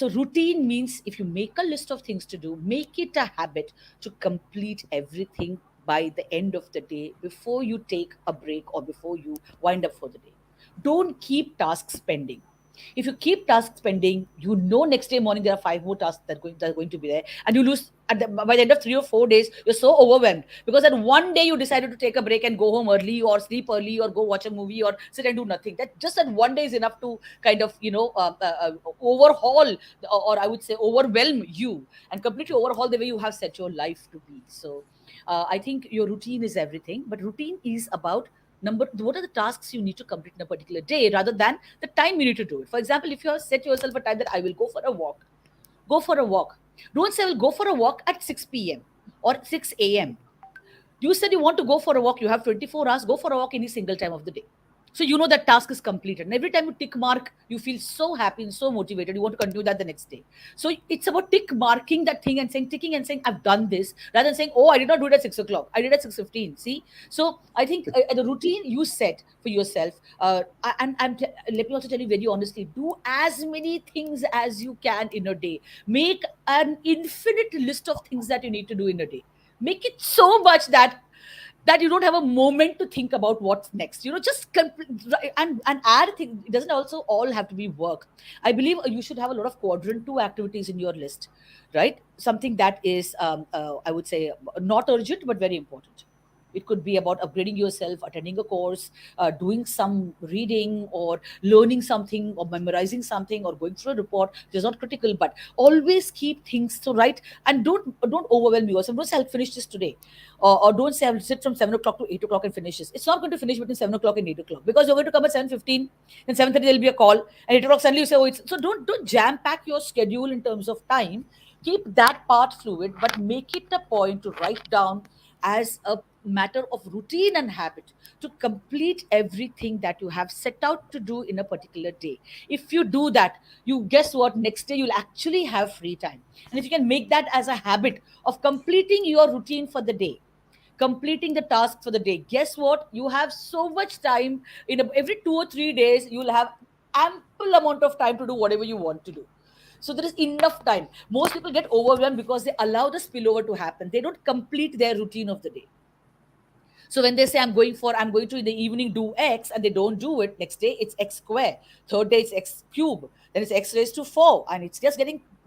routine means if you make a list of things to do, make it a habit to complete everything by the end of the day, before you take a break or before you wind up for the day. Don't keep tasks pending. If you keep tasks pending, you know next day morning there are five more tasks that are going to be there, and you lose by the end of 3 or 4 days. You're so overwhelmed because that one day you decided to take a break and go home early, or sleep early, or go watch a movie, or sit and do nothing. That just that one day is enough to kind of overhaul, or I would say overwhelm you, and completely overhaul the way you have set your life to be. So I think your routine is everything, but routine is about number what are the tasks you need to complete in a particular day, rather than the time you need to do it. For example, if you have set yourself a time that I will go for a walk, go for a walk. Don't say I will go for a walk at 6 p.m. or 6 a.m. You said you want to go for a walk, you have 24 hours, go for a walk any single time of the day. So you know that task is completed. And every time you tick mark, you feel so happy and so motivated. You want to continue that the next day. So it's about tick marking that thing and saying, ticking and saying, I've done this, rather than saying, oh, I did not do it at 6 o'clock. I did it at 6:15. See? So I think the routine you set for yourself, let me also tell you very honestly, do as many things as you can in a day. Make an infinite list of things that you need to do in a day. Make it so much that you don't have a moment to think about what's next. Just and add things. It doesn't also all have to be work. I believe you should have a lot of quadrant two activities in your list, right? Something that is I would say not urgent but very important. It could be about upgrading yourself, attending a course, doing some reading, or learning something, or memorizing something, or going through a report. It is not critical, but always keep things so right, and don't overwhelm yourself. Don't say I'll finish this today, or don't say I'll sit from 7 o'clock to 8 o'clock and finish this. It's not going to finish between 7 o'clock and 8 o'clock, because you're going to come at 7:15, and 7:30 there'll be a call, and 8 o'clock suddenly you say, oh, it's so. Don't jam pack your schedule in terms of time. Keep that part fluid, but make it a point to write down as a matter of routine and habit to complete everything that you have set out to do in a particular day. If you do that, you guess what, next day you'll actually have free time. And if you can make that as a habit of completing your routine for the day, completing the task for the day, guess what, you have so much time. Every 2 or 3 days you'll have ample amount of time to do whatever you want to do. So there is enough time. Most people get overwhelmed because they allow the spillover to happen. They don't complete their routine of the day. So when they say I'm going to in the evening do X, and they don't do it, next day it's X square. Third day it's X cube. Then it's X raised to 4. And it's just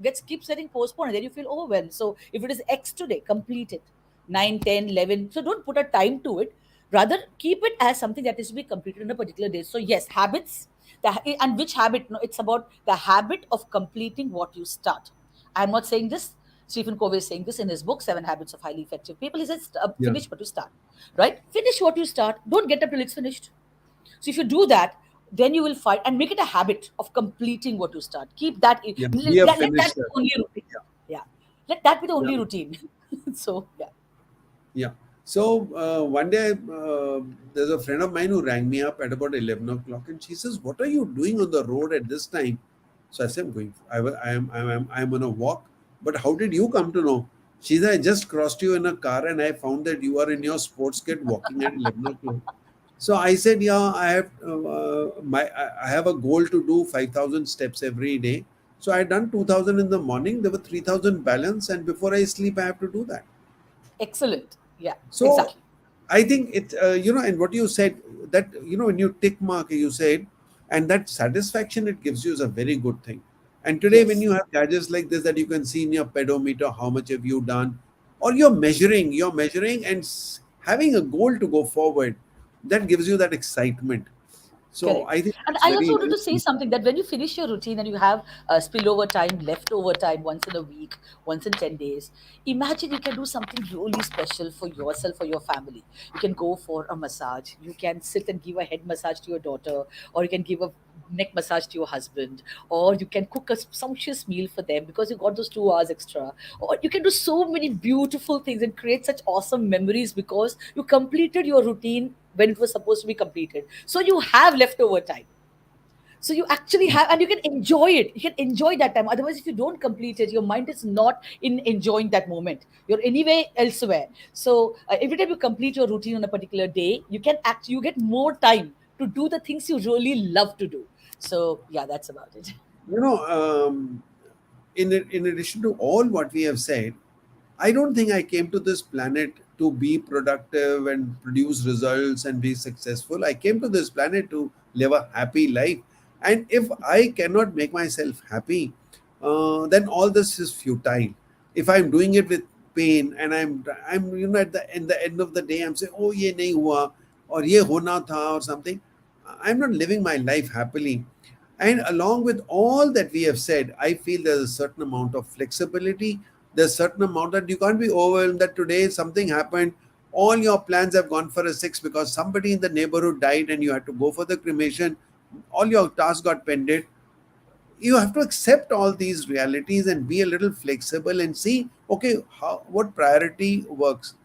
gets keeps getting postponed. And then you feel overwhelmed. So if it is X today, complete it. 9, 10, 11. So don't put a time to it. Rather keep it as something that is to be completed on a particular day. So yes, habits. And which habit? No, it's about the habit of completing what you start. I'm not saying this. Stephen Covey is saying this in his book, Seven Habits of Highly Effective People. He says, Yeah. finish what you start, right? Finish what you start. Don't get up till it's finished. So if you do that, then you will find and make it a habit of completing what you start. Keep that. Yeah. Be a Let that be finisher. the only routine. Yeah. Yeah. Let that be the Yeah. only routine. So, yeah. Yeah. So one day, there's a friend of mine who rang me up at about 11 o'clock, and she says, "What are you doing on the road at this time?" So I said, "I'm going. I'm on a walk." But how did you come to know? She said, "I just crossed you in a car, and I found that you are in your sports kit walking at 11 o'clock." So I said, "Yeah, I have a goal to do 5,000 steps every day. So I done 2,000 in the morning. There were 3,000 balance, and before I sleep, I have to do that." Excellent. Yeah, So exactly. I think it, and what you said, that, when you tick mark, you said, and that satisfaction it gives you is a very good thing. And today, when Yes. you have gadgets like this that you can see in your pedometer, how much have you done, or you're measuring and having a goal to go forward, that gives you that excitement. So Correct. I think And that's I also very, wanted very to say something important. that when you finish your routine and you have spillover time, leftover time once in a week, once in 10 days, imagine you can do something really special for yourself or your family. You can go for a massage. You can sit and give a head massage to your daughter, or you can give a neck massage to your husband, or you can cook a sumptuous meal for them because you got those 2 hours extra. Or you can do so many beautiful things and create such awesome memories because you completed your routine when it was supposed to be completed. So you have leftover time. So you actually have, and you can enjoy it. You can enjoy that time. Otherwise, if you don't complete it, your mind is not in enjoying that moment. You're anyway elsewhere. So every time you complete your routine on a particular day, you get more time to do the things you really love to do. So yeah, that's about it. You know, in addition to all what we have said, I don't think I came to this planet to be productive and produce results and be successful. I came to this planet to live a happy life. And if I cannot make myself happy, then all this is futile. If I'm doing it with pain, and I'm at the end of the day, I'm saying, oh, ye nahi hua, or ye hona tha, or something. I'm not living my life happily. And along with all that we have said, I feel there's a certain amount of flexibility. There's a certain amount that you can't be overwhelmed that today something happened. All your plans have gone for a six because somebody in the neighborhood died and you had to go for the cremation. All your tasks got pended. You have to accept all these realities and be a little flexible and see, okay, what priority works.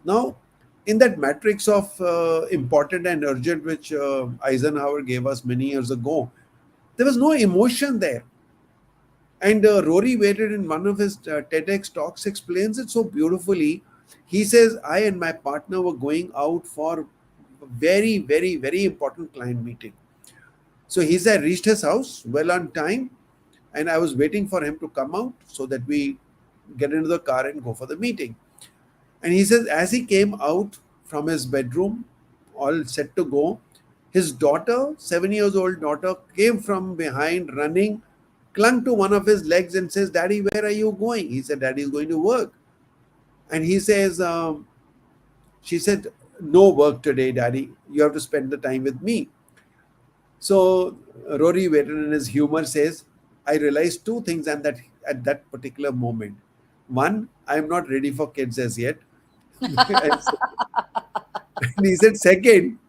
Now, in that matrix of important and urgent, which Eisenhower gave us many years ago, there was no emotion there. And Rory Waited, in one of his TEDx talks, explains it so beautifully. He says, I and my partner were going out for a very, very, very important client meeting. So he said, I reached his house well on time, and I was waiting for him to come out so that we get into the car and go for the meeting. And he says, as he came out from his bedroom, all set to go, his daughter, 7 years old daughter, came from behind running, clung to one of his legs and says, Daddy, where are you going? He said, Daddy is going to work. And he says, she said, no work today, daddy. You have to spend the time with me. So Rory Waiton in his humor says, I realized two things at that particular moment. One, I'm not ready for kids as yet. and, and he said, second,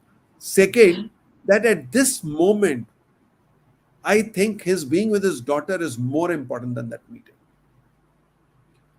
that at this moment, I think his being with his daughter is more important than that meeting.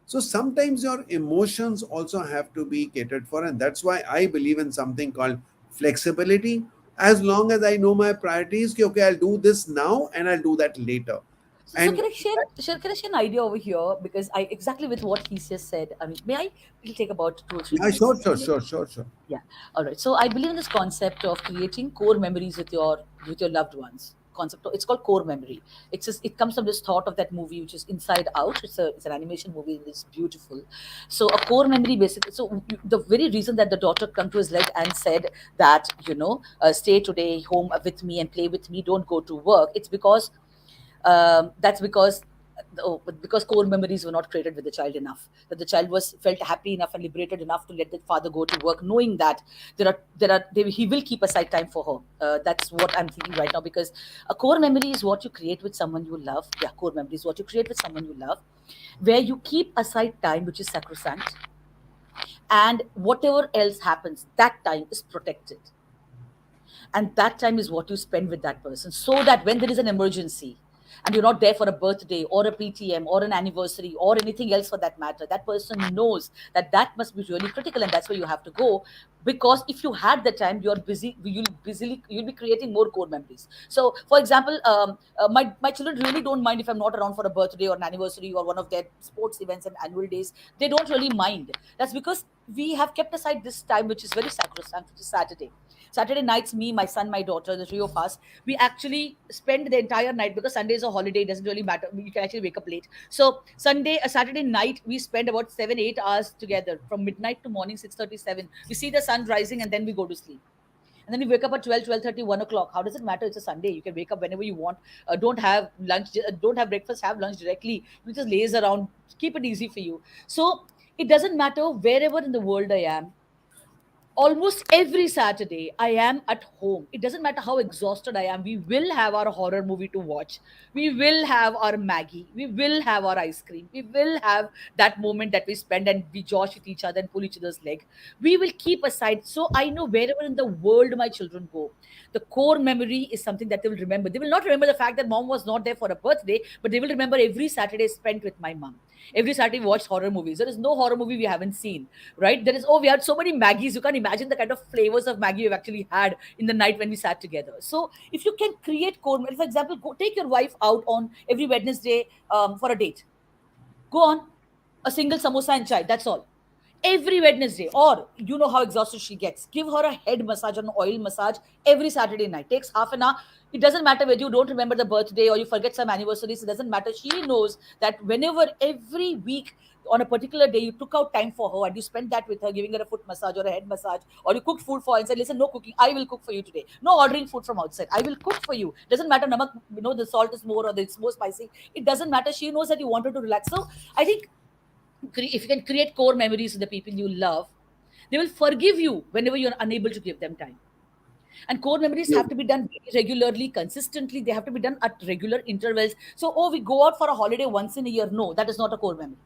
So sometimes your emotions also have to be catered for, and that's why I believe in something called flexibility. As long as I know my priorities, कि, okay, I'll do this now and I'll do that later. So And can I can I share an idea over here, because I exactly with what he just said. I mean, may I? It'll take about 2 or 3 yeah, minutes. sure, I sure, mean, sure, sure, sure. yeah. All right. So I believe in this concept of creating core memories with your loved ones. It's called core memory. It comes from this thought of that movie, which is Inside Out. It's an animation movie. It's beautiful. So a core memory, basically. So the very reason that the daughter come to his leg and said that, stay today home with me and play with me, don't go to work. It's because that's because core memories were not created with the child enough, that the child was felt happy enough and liberated enough to let the father go to work, knowing that he will keep aside time for her. That's what I'm thinking right now, because a core memory is what you create with someone you love. Yeah, core memory is what you create with someone you love, where you keep aside time which is sacrosanct, and whatever else happens, that time is protected, and that time is what you spend with that person, so that when there is an emergency and you're not there for a birthday or a PTM or an anniversary or anything else for that matter, that person knows that that must be really critical, and that's where you have to go. Because if you had the time, you'll be creating more core memories. So for example, my children really don't mind if I'm not around for a birthday or an anniversary or one of their sports events and annual days. They don't really mind. That's because we have kept aside this time, which is very sacrosanct, which is Saturday nights, me, my son, my daughter, the three of us, we actually spend the entire night, because Sunday is a holiday, it doesn't really matter. You can actually wake up late. So Saturday night, we spend about 7, 8 hours together from midnight to morning 6:37. We see the sun rising and then we go to sleep. And then we wake up at 12, 12:30, 1 o'clock. How does it matter? It's a Sunday. You can wake up whenever you want. Don't have lunch, don't have breakfast, have lunch directly. You just laze around, keep it easy for you. So it doesn't matter wherever in the world I am, almost every Saturday, I am at home. It doesn't matter how exhausted I am. We will have our horror movie to watch. We will have our Maggie. We will have our ice cream. We will have that moment that we spend and we josh with each other and pull each other's leg. We will keep aside. So I know wherever in the world my children go, the core memory is something that they will remember. They will not remember the fact that mom was not there for a birthday, but they will remember every Saturday spent with my mom. Every Saturday we watched horror movies. There is no horror movie we haven't seen, right? We had so many Maggies. You can't imagine the kind of flavors of Maggie we've actually had in the night when we sat together. So if you can create core, for example, go take your wife out on every Wednesday for a date. Go on, a single samosa and chai. That's all. Every Wednesday, or you know how exhausted she gets. Give her a head massage or an oil massage every Saturday night. Takes half an hour. It doesn't matter whether you don't remember the birthday or you forget some anniversaries. It doesn't matter. She knows that whenever every week on a particular day you took out time for her and you spent that with her, giving her a foot massage or a head massage, or you cooked food for her and said, "Listen, no cooking. I will cook for you today. No ordering food from outside. I will cook for you. Doesn't matter, namak, the salt is more or it's more spicy. It doesn't matter. She knows that you wanted to relax." So I think if you can create core memories with the people you love, they will forgive you whenever you're unable to give them time. And core memories Yeah, have to be done regularly, consistently. They have to be done at regular intervals. So, oh, we go out for a holiday once in a year. No, that is not a core memory.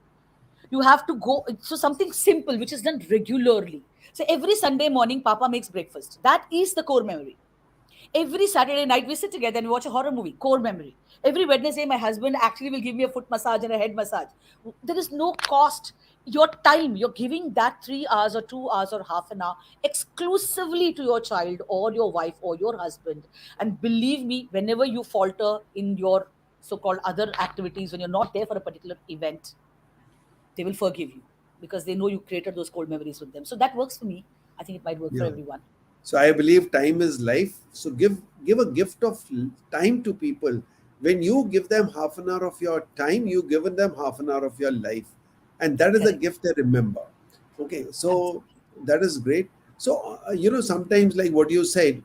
You have to go. So, something simple which is done regularly. So, every Sunday morning, Papa makes breakfast. That is the core memory. Every Saturday night, we sit together and we watch a horror movie, core memory. Every Wednesday, my husband actually will give me a foot massage and a head massage. There is no cost. Your time, you're giving that 3 hours or 2 hours or half an hour exclusively to your child or your wife or your husband. And believe me, whenever you falter in your so called other activities, when you're not there for a particular event, they will forgive you because they know you created those cold memories with them. So that works for me. I think it might work for yeah. everyone. So I believe time is life. So give a gift of time to people. When you give them half an hour of your time, you've given them half an hour of your life, and that is a Correct. gift they remember. Okay, so Absolutely. that is great. So sometimes like what you said,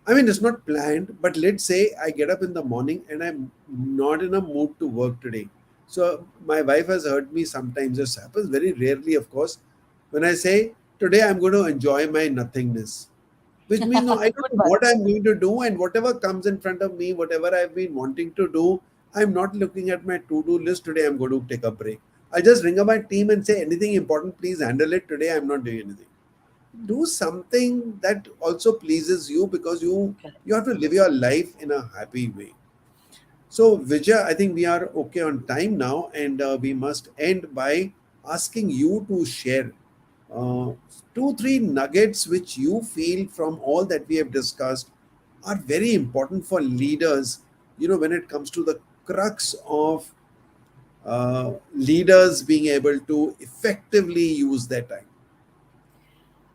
I mean, it's not planned, but let's say I get up in the morning and I'm not in a mood to work today. So my wife has heard me sometimes. This happens very rarely, of course. When I say, today I'm going to enjoy my nothingness. Which means, no, I don't Good know one. what I'm going to do, and whatever comes in front of me, whatever I've been wanting to do, I'm not looking at my to do list. Today, I'm going to take a break. I just ring up my team and say, anything important, please handle it. Today, I'm not doing anything. Do something that also pleases you, because Correct. you have to live your life in a happy way. So, Vijay, I think we are okay on time now, and we must end by asking you to share uh, two, three nuggets which you feel from all that we have discussed are very important for leaders. When it comes to the crux of leaders being able to effectively use their time.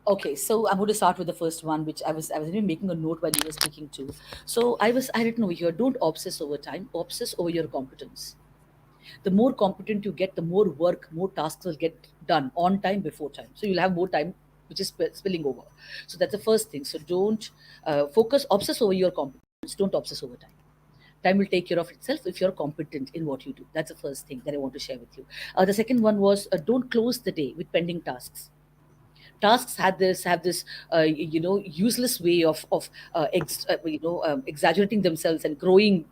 Okay, so I'm going to start with the first one, which I was even making a note while you were speaking too. So I written over here: don't obsess over time, obsess over your competence. The more competent you get, the more work, more tasks will get done on time, before time. So you'll have more time, which is spilling over. So that's the first thing. So don't obsess over your competence. Don't obsess over time. Time will take care of itself if you're competent in what you do. That's the first thing that I want to share with you. The second one was, don't close the day with pending tasks. Tasks have this useless way of exaggerating themselves and growing,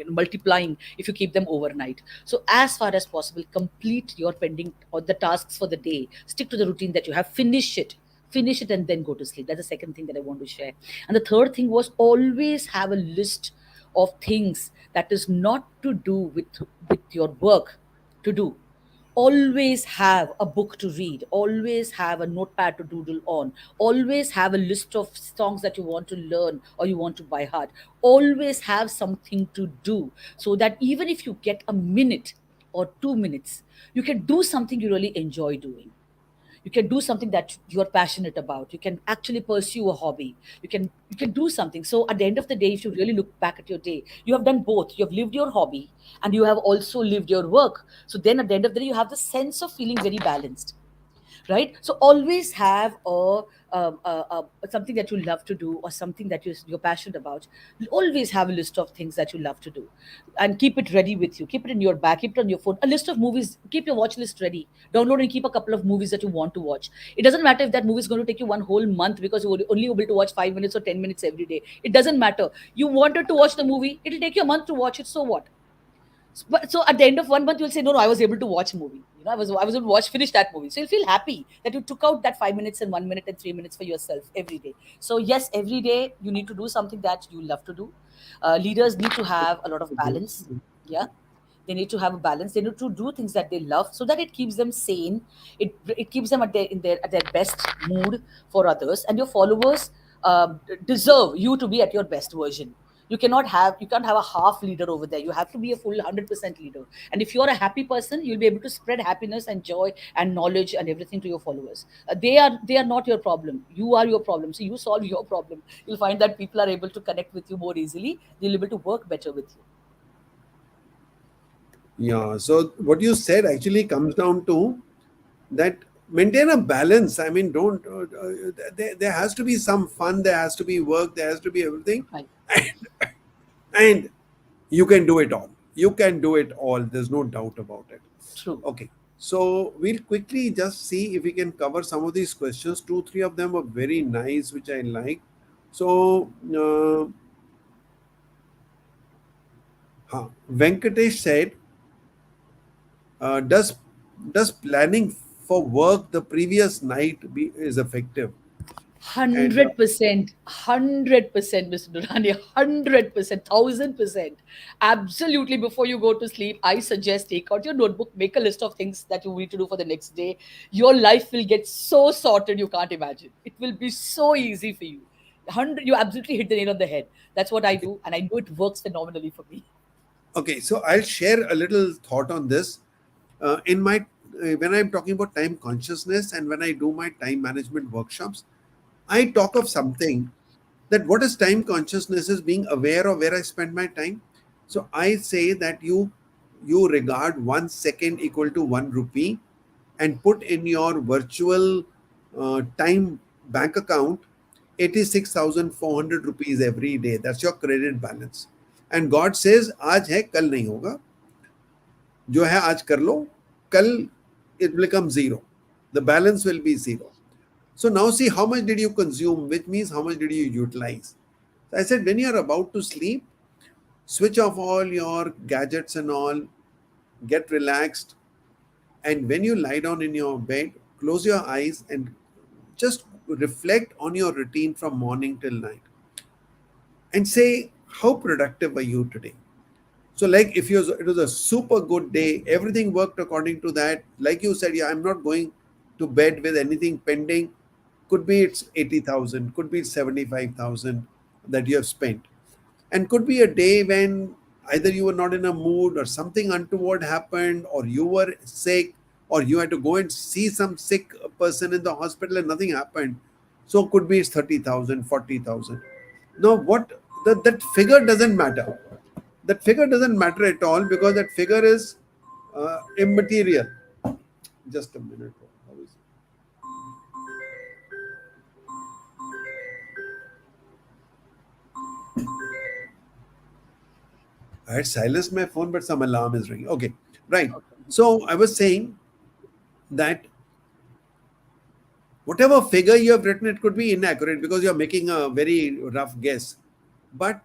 multiplying if you keep them overnight. So as far as possible, complete your pending or the tasks for the day. Stick to the routine that you have. Finish it and then go to sleep. That's the second thing that I want to share. And the third thing was, always have a list of things that is not to do with your work to do. Always have a book to read, always have a notepad to doodle on, always have a list of songs that you want to learn or you want to by heart. Always have something to do, so that even if you get a minute or 2 minutes, you can do something you really enjoy doing. You can do something that you're passionate about. You can actually pursue a hobby. You can do something. So at the end of the day, if you really look back at your day, you have done both. You have lived your hobby and you have also lived your work. So then at the end of the day, you have the sense of feeling very balanced, right? So always have something that you love to do, or something that you're passionate about. Always have a list of things that you love to do, and keep it ready with you. Keep it in your bag, keep it on your phone. A list of movies, keep your watch list ready. Download and keep a couple of movies that you want to watch. It doesn't matter if that movie is going to take you one whole month, because you're only able to watch 5 minutes or 10 minutes every day. It doesn't matter. You wanted to watch the movie, it'll take you a month to watch it, so what? But so at the end of 1 month, you'll say, no, no, I was able to watch a movie. I was able to finish that movie. So you'll feel happy that you took out that 5 minutes and 1 minute and 3 minutes for yourself every day. So yes, every day you need to do something that you love to do. Leaders need to have a lot of balance. Yeah, they need to have a balance. They need to do things that they love, so that it keeps them sane. It keeps them at their best mood for others, and your followers deserve you to be at your best version. You can't have a half leader over there. You have to be a full 100% leader. And if you're a happy person, you'll be able to spread happiness and joy and knowledge and everything to your followers. They are not your problem. You are your problem. So you solve your problem. You'll find that people are able to connect with you more easily. They'll be able to work better with you. Yeah. So what you said actually comes down to that, maintain a balance. I mean, don't there has to be some fun, there has to be work, there has to be everything. Right. And you can do it all. You can do it all. There's no doubt about it. True. Okay. So we'll quickly just see if we can cover some of these questions. Two, three of them were very nice, which I like. So, Venkatesh said, does planning for work the previous night is effective? And 100%, 100%, Mr. Durrani, 100%, 1000%. Absolutely. Before you go to sleep, I suggest take out your notebook, make a list of things that you need to do for the next day. Your life will get so sorted, you can't imagine. It will be so easy for you. 100, you absolutely hit the nail on the head. That's what I okay, do, and I know it works phenomenally for me. okay. So I'll share a little thought on this. In my When I'm talking about time consciousness and when I do my time management workshops, I talk of something, that what is time consciousness is being aware of where I spend my time. So I say that you regard 1 second equal to 1 rupee, and put in your virtual time bank account 86,400 rupees every day. That's your credit balance. And God says, आज है कल नहीं होगा, जो है आज कर लो, कल it will become zero. The balance will be zero. So now see how much did you consume, which means how much did you utilize. So I said when you are about to sleep, switch off all your gadgets and all, get relaxed, and when you lie down in your bed, close your eyes and just reflect on your routine from morning till night and say how productive were you today. So, like if it was a super good day, everything worked according to that. Like you said, yeah, I'm not going to bed with anything pending. Could be it's 80,000, could be it's 75,000 that you have spent. And could be a day when either you were not in a mood or something untoward happened, or you were sick, or you had to go and see some sick person in the hospital and nothing happened. So, could be it's 30,000, 40,000. Now, that figure doesn't matter. That figure doesn't matter at all because that figure is immaterial. Just a minute. How is it? I had silenced my phone, but some alarm is ringing. Okay, right. Okay. So I was saying that whatever figure you have written, it could be inaccurate because you're making a very rough guess. But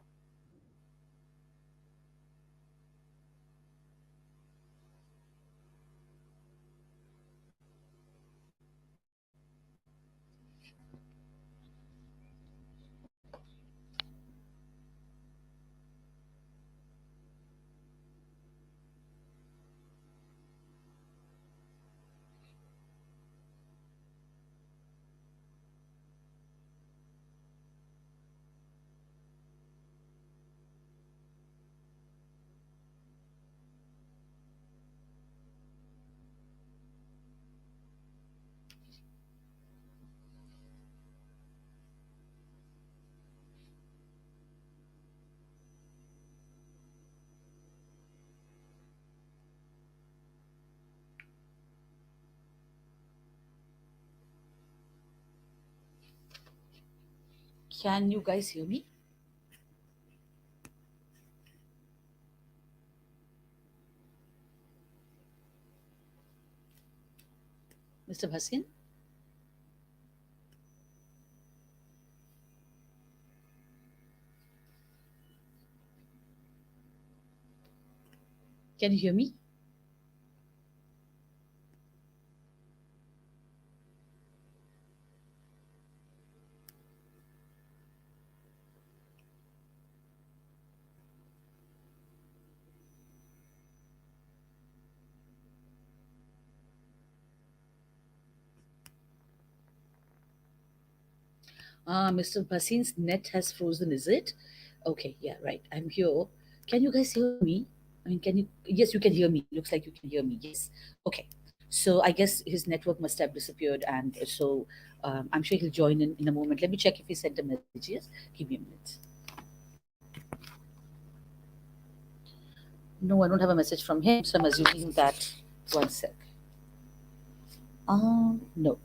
Can you guys hear me? Mr. Bhasin? Can you hear me? Mr. Bhasin's net has frozen, is it? Okay, yeah, right. I'm here. Can you guys hear me? I mean, can you? Yes, you can hear me. Looks like you can hear me. Yes. Okay. So I guess his network must have disappeared, and so I'm sure he'll join in a moment. Let me check if he sent a message. Yes, give me a minute. No, I don't have a message from him, so I'm assuming that. One sec. No.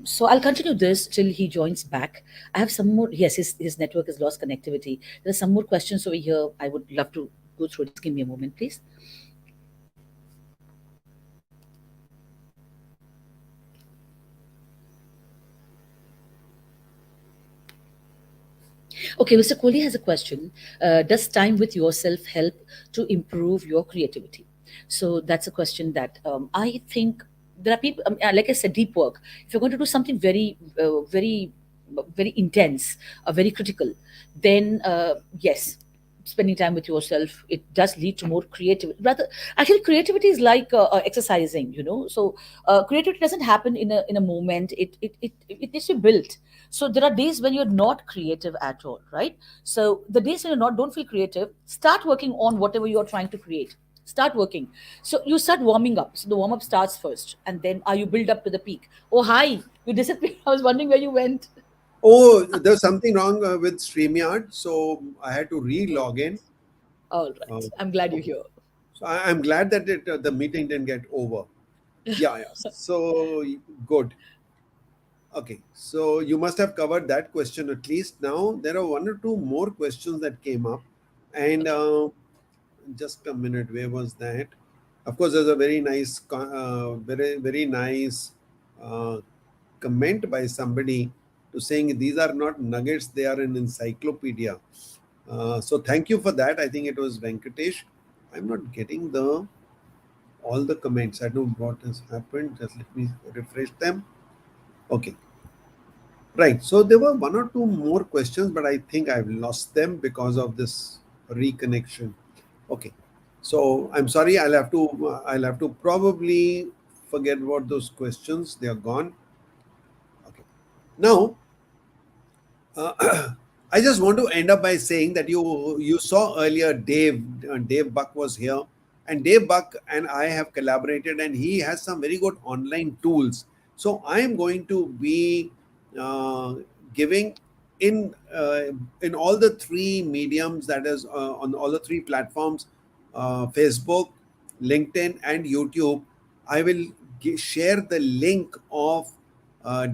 So I'll continue this till he joins back. I have some more. Yes, his network has lost connectivity. There's some more questions over here. I would love to go through. Just give me a moment, please. Okay, Mr. Kohli has a question. Does time with yourself help to improve your creativity? So that's a question that I think there are people, like I said, deep work. If you're going to do something very intense, very critical, then yes, spending time with yourself, it does lead to more creativity. Rather, actually, creativity is like exercising, So creativity doesn't happen in a moment. It needs to be built. So there are days when you're not creative at all, right? So the days when don't feel creative, start working on whatever you're trying to create. Start working. So you start warming up. So the warm up starts first, and then you build up to the peak. Oh hi, you disappeared. I was wondering where you went. oh, there's something wrong with StreamYard, so I had to Oh, re-log in. all Uh, right. I'm glad you're okay, here. so I'm glad that the meeting didn't get over. Yeah, yeah. So good. Okay, so you must have covered that question at least. Now there are one or two more questions that came up, and Okay. just a minute, where was that? Of course, there's a very nice, very nice uh, comment by somebody to saying these are not nuggets, they are an encyclopedia. So thank you for that. I think it was Venkatesh. I'm not getting the all the comments. I don't know what has happened. Just let me refresh them. Okay, right. So there were one or two more questions, but I think I've lost them because of this reconnection. Okay, so I'm sorry. I'll have to probably forget about those questions. They are gone. Okay. Now, I just want to end up by saying that you saw earlier Dave Buck was here, and Dave Buck and I have collaborated, and he has some very good online tools. So I am going to be uh, giving in all the three mediums, that is on all the three platforms, Facebook, LinkedIn, and YouTube. I will share the link of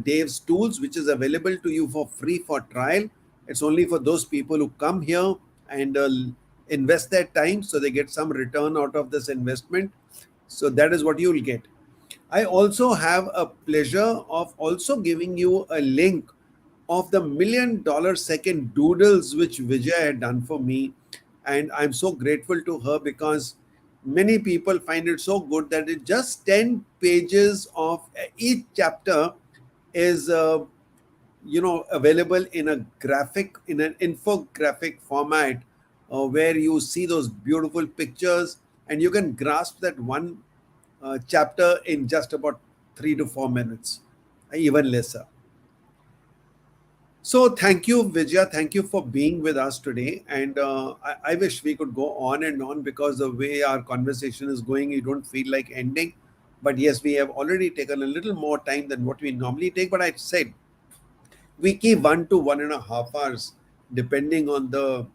Dave's tools, which is available to you for free for trial. It's only for those people who come here and invest their time, so they get some return out of this investment. So that is what you will get. I also have a pleasure of also giving you a link of the $1 million second doodles which Vijay had done for me. And I'm so grateful to her because many people find it so good that it just 10 pages of each chapter is available in a graphic, in an infographic format, where you see those beautiful pictures and you can grasp that one chapter in just about 3 to 4 minutes, even lesser. So thank you, Vijaya. Thank you for being with us today. And I wish we could go on and on because the way our conversation is going, you don't feel like ending. But yes, we have already taken a little more time than what we normally take. But I said we keep 1 to 1.5 hours depending on the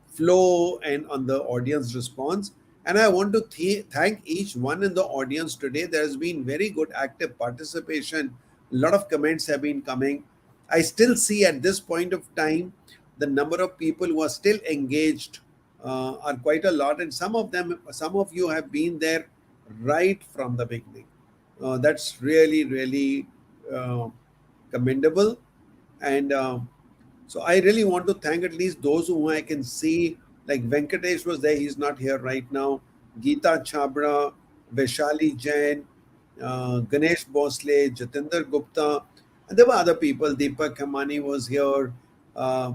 flow and on the audience response. And I want to thank each one in the audience today. There has been very good active participation. A lot of comments have been coming. I still see at this point of time the number of people who are still engaged are quite a lot, and some of you have been there right from the beginning. That's really, really uh, commendable. And so I really want to thank at least those who I can see, like Venkatesh was there, he's not here right now. Geeta Chabra, Vaishali Jain, Ganesh Bosle, Jatinder Gupta, and there were other people. Deepak Kamani was here. Uh,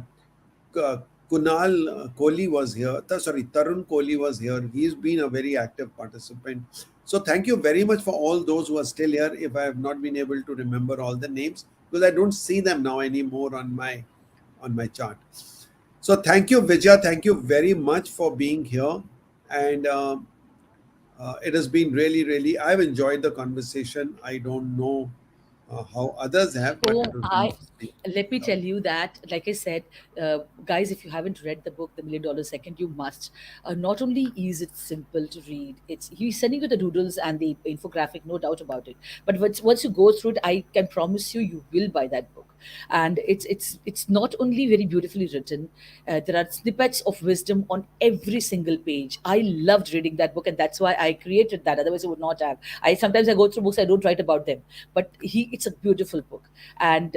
Kunal Kohli was here. Sorry, Tarun Kohli was here. He's been a very active participant. So thank you very much for all those who are still here. If I have not been able to remember all the names, because I don't see them now anymore on my chart. So thank you, Vijaya. Thank you very much for being here, and it has been really, really. I've enjoyed the conversation. I don't know how others have, but it Oh, was I mostly let me tell lovely. you that, like I said, guys, if you haven't read the book, The $1 Million Second, you must. Not only is it simple to read, it's he's sending you the doodles and the infographic, no doubt about it. But once you go through it, I can promise you, you will buy that book. And it's not only very beautifully written. There are snippets of wisdom on every single page. I loved reading that book, and that's why I created that. Otherwise, I would not have. I go through books, I don't write about them, but it's a beautiful book. And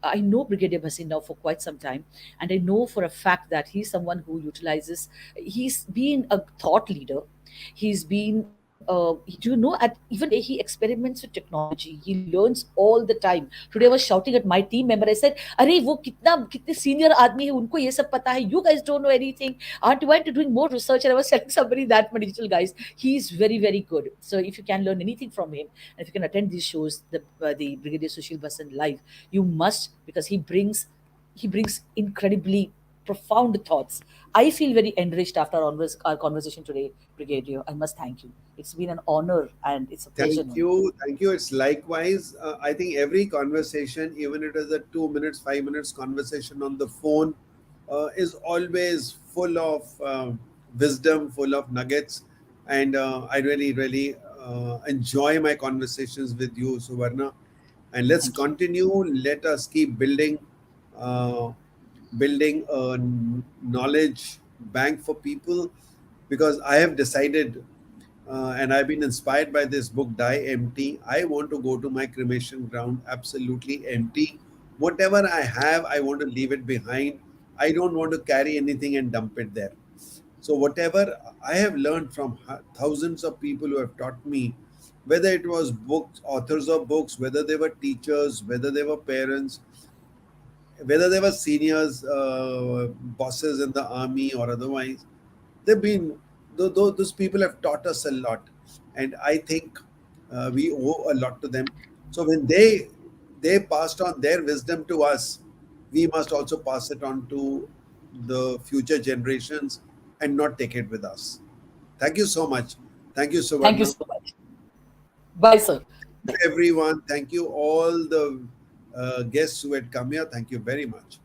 I know Brigadier Bhasin now for quite some time, and I know for a fact that he's someone who utilizes. He's been a thought leader. He's been. Do you know, at even the way he experiments with technology, he learns all the time. Today I was shouting at my team member. I said, "Arey, wo kitne senior आदमी है, उनको ये सब पता है. You guys don't know anything. Aren't you going to doing more research?" And I was telling somebody that, my digital guys, he's very, very good. So if you can learn anything from him, and if you can attend these shows, the Brigadier Sushil Basan live, you must, because he brings incredibly profound thoughts. I feel very enriched after our conversation today, Brigadier. I must thank you. It's been an honor and it's a pleasure Thank knowing you. you. Thank you. It's likewise. I think every conversation, even it is a 2 minutes, 5 minutes conversation on the phone, is always full of wisdom, full of nuggets. And I really, really enjoy my conversations with you, Suvarna. And let's Thank you. continue. Let us keep uh, building a knowledge bank for people, because I have decided and I've been inspired by this book, Die Empty. I want to go to my cremation ground absolutely empty. Whatever I have, I want to leave it behind. I don't want to carry anything and dump it there. So, whatever I have learned from thousands of people who have taught me, whether it was books, authors of books, whether they were teachers, whether they were parents, whether they were seniors, bosses in the army or otherwise, they've been those people have taught us a lot, and I think we owe a lot to them. So when they passed on their wisdom to us, we must also pass it on to the future generations and not take it with us. Thank you so much. Thank you, Thank you Suvarna. so much. Bye, sir. Everyone, thank you all the guests who had come here. Thank you very much.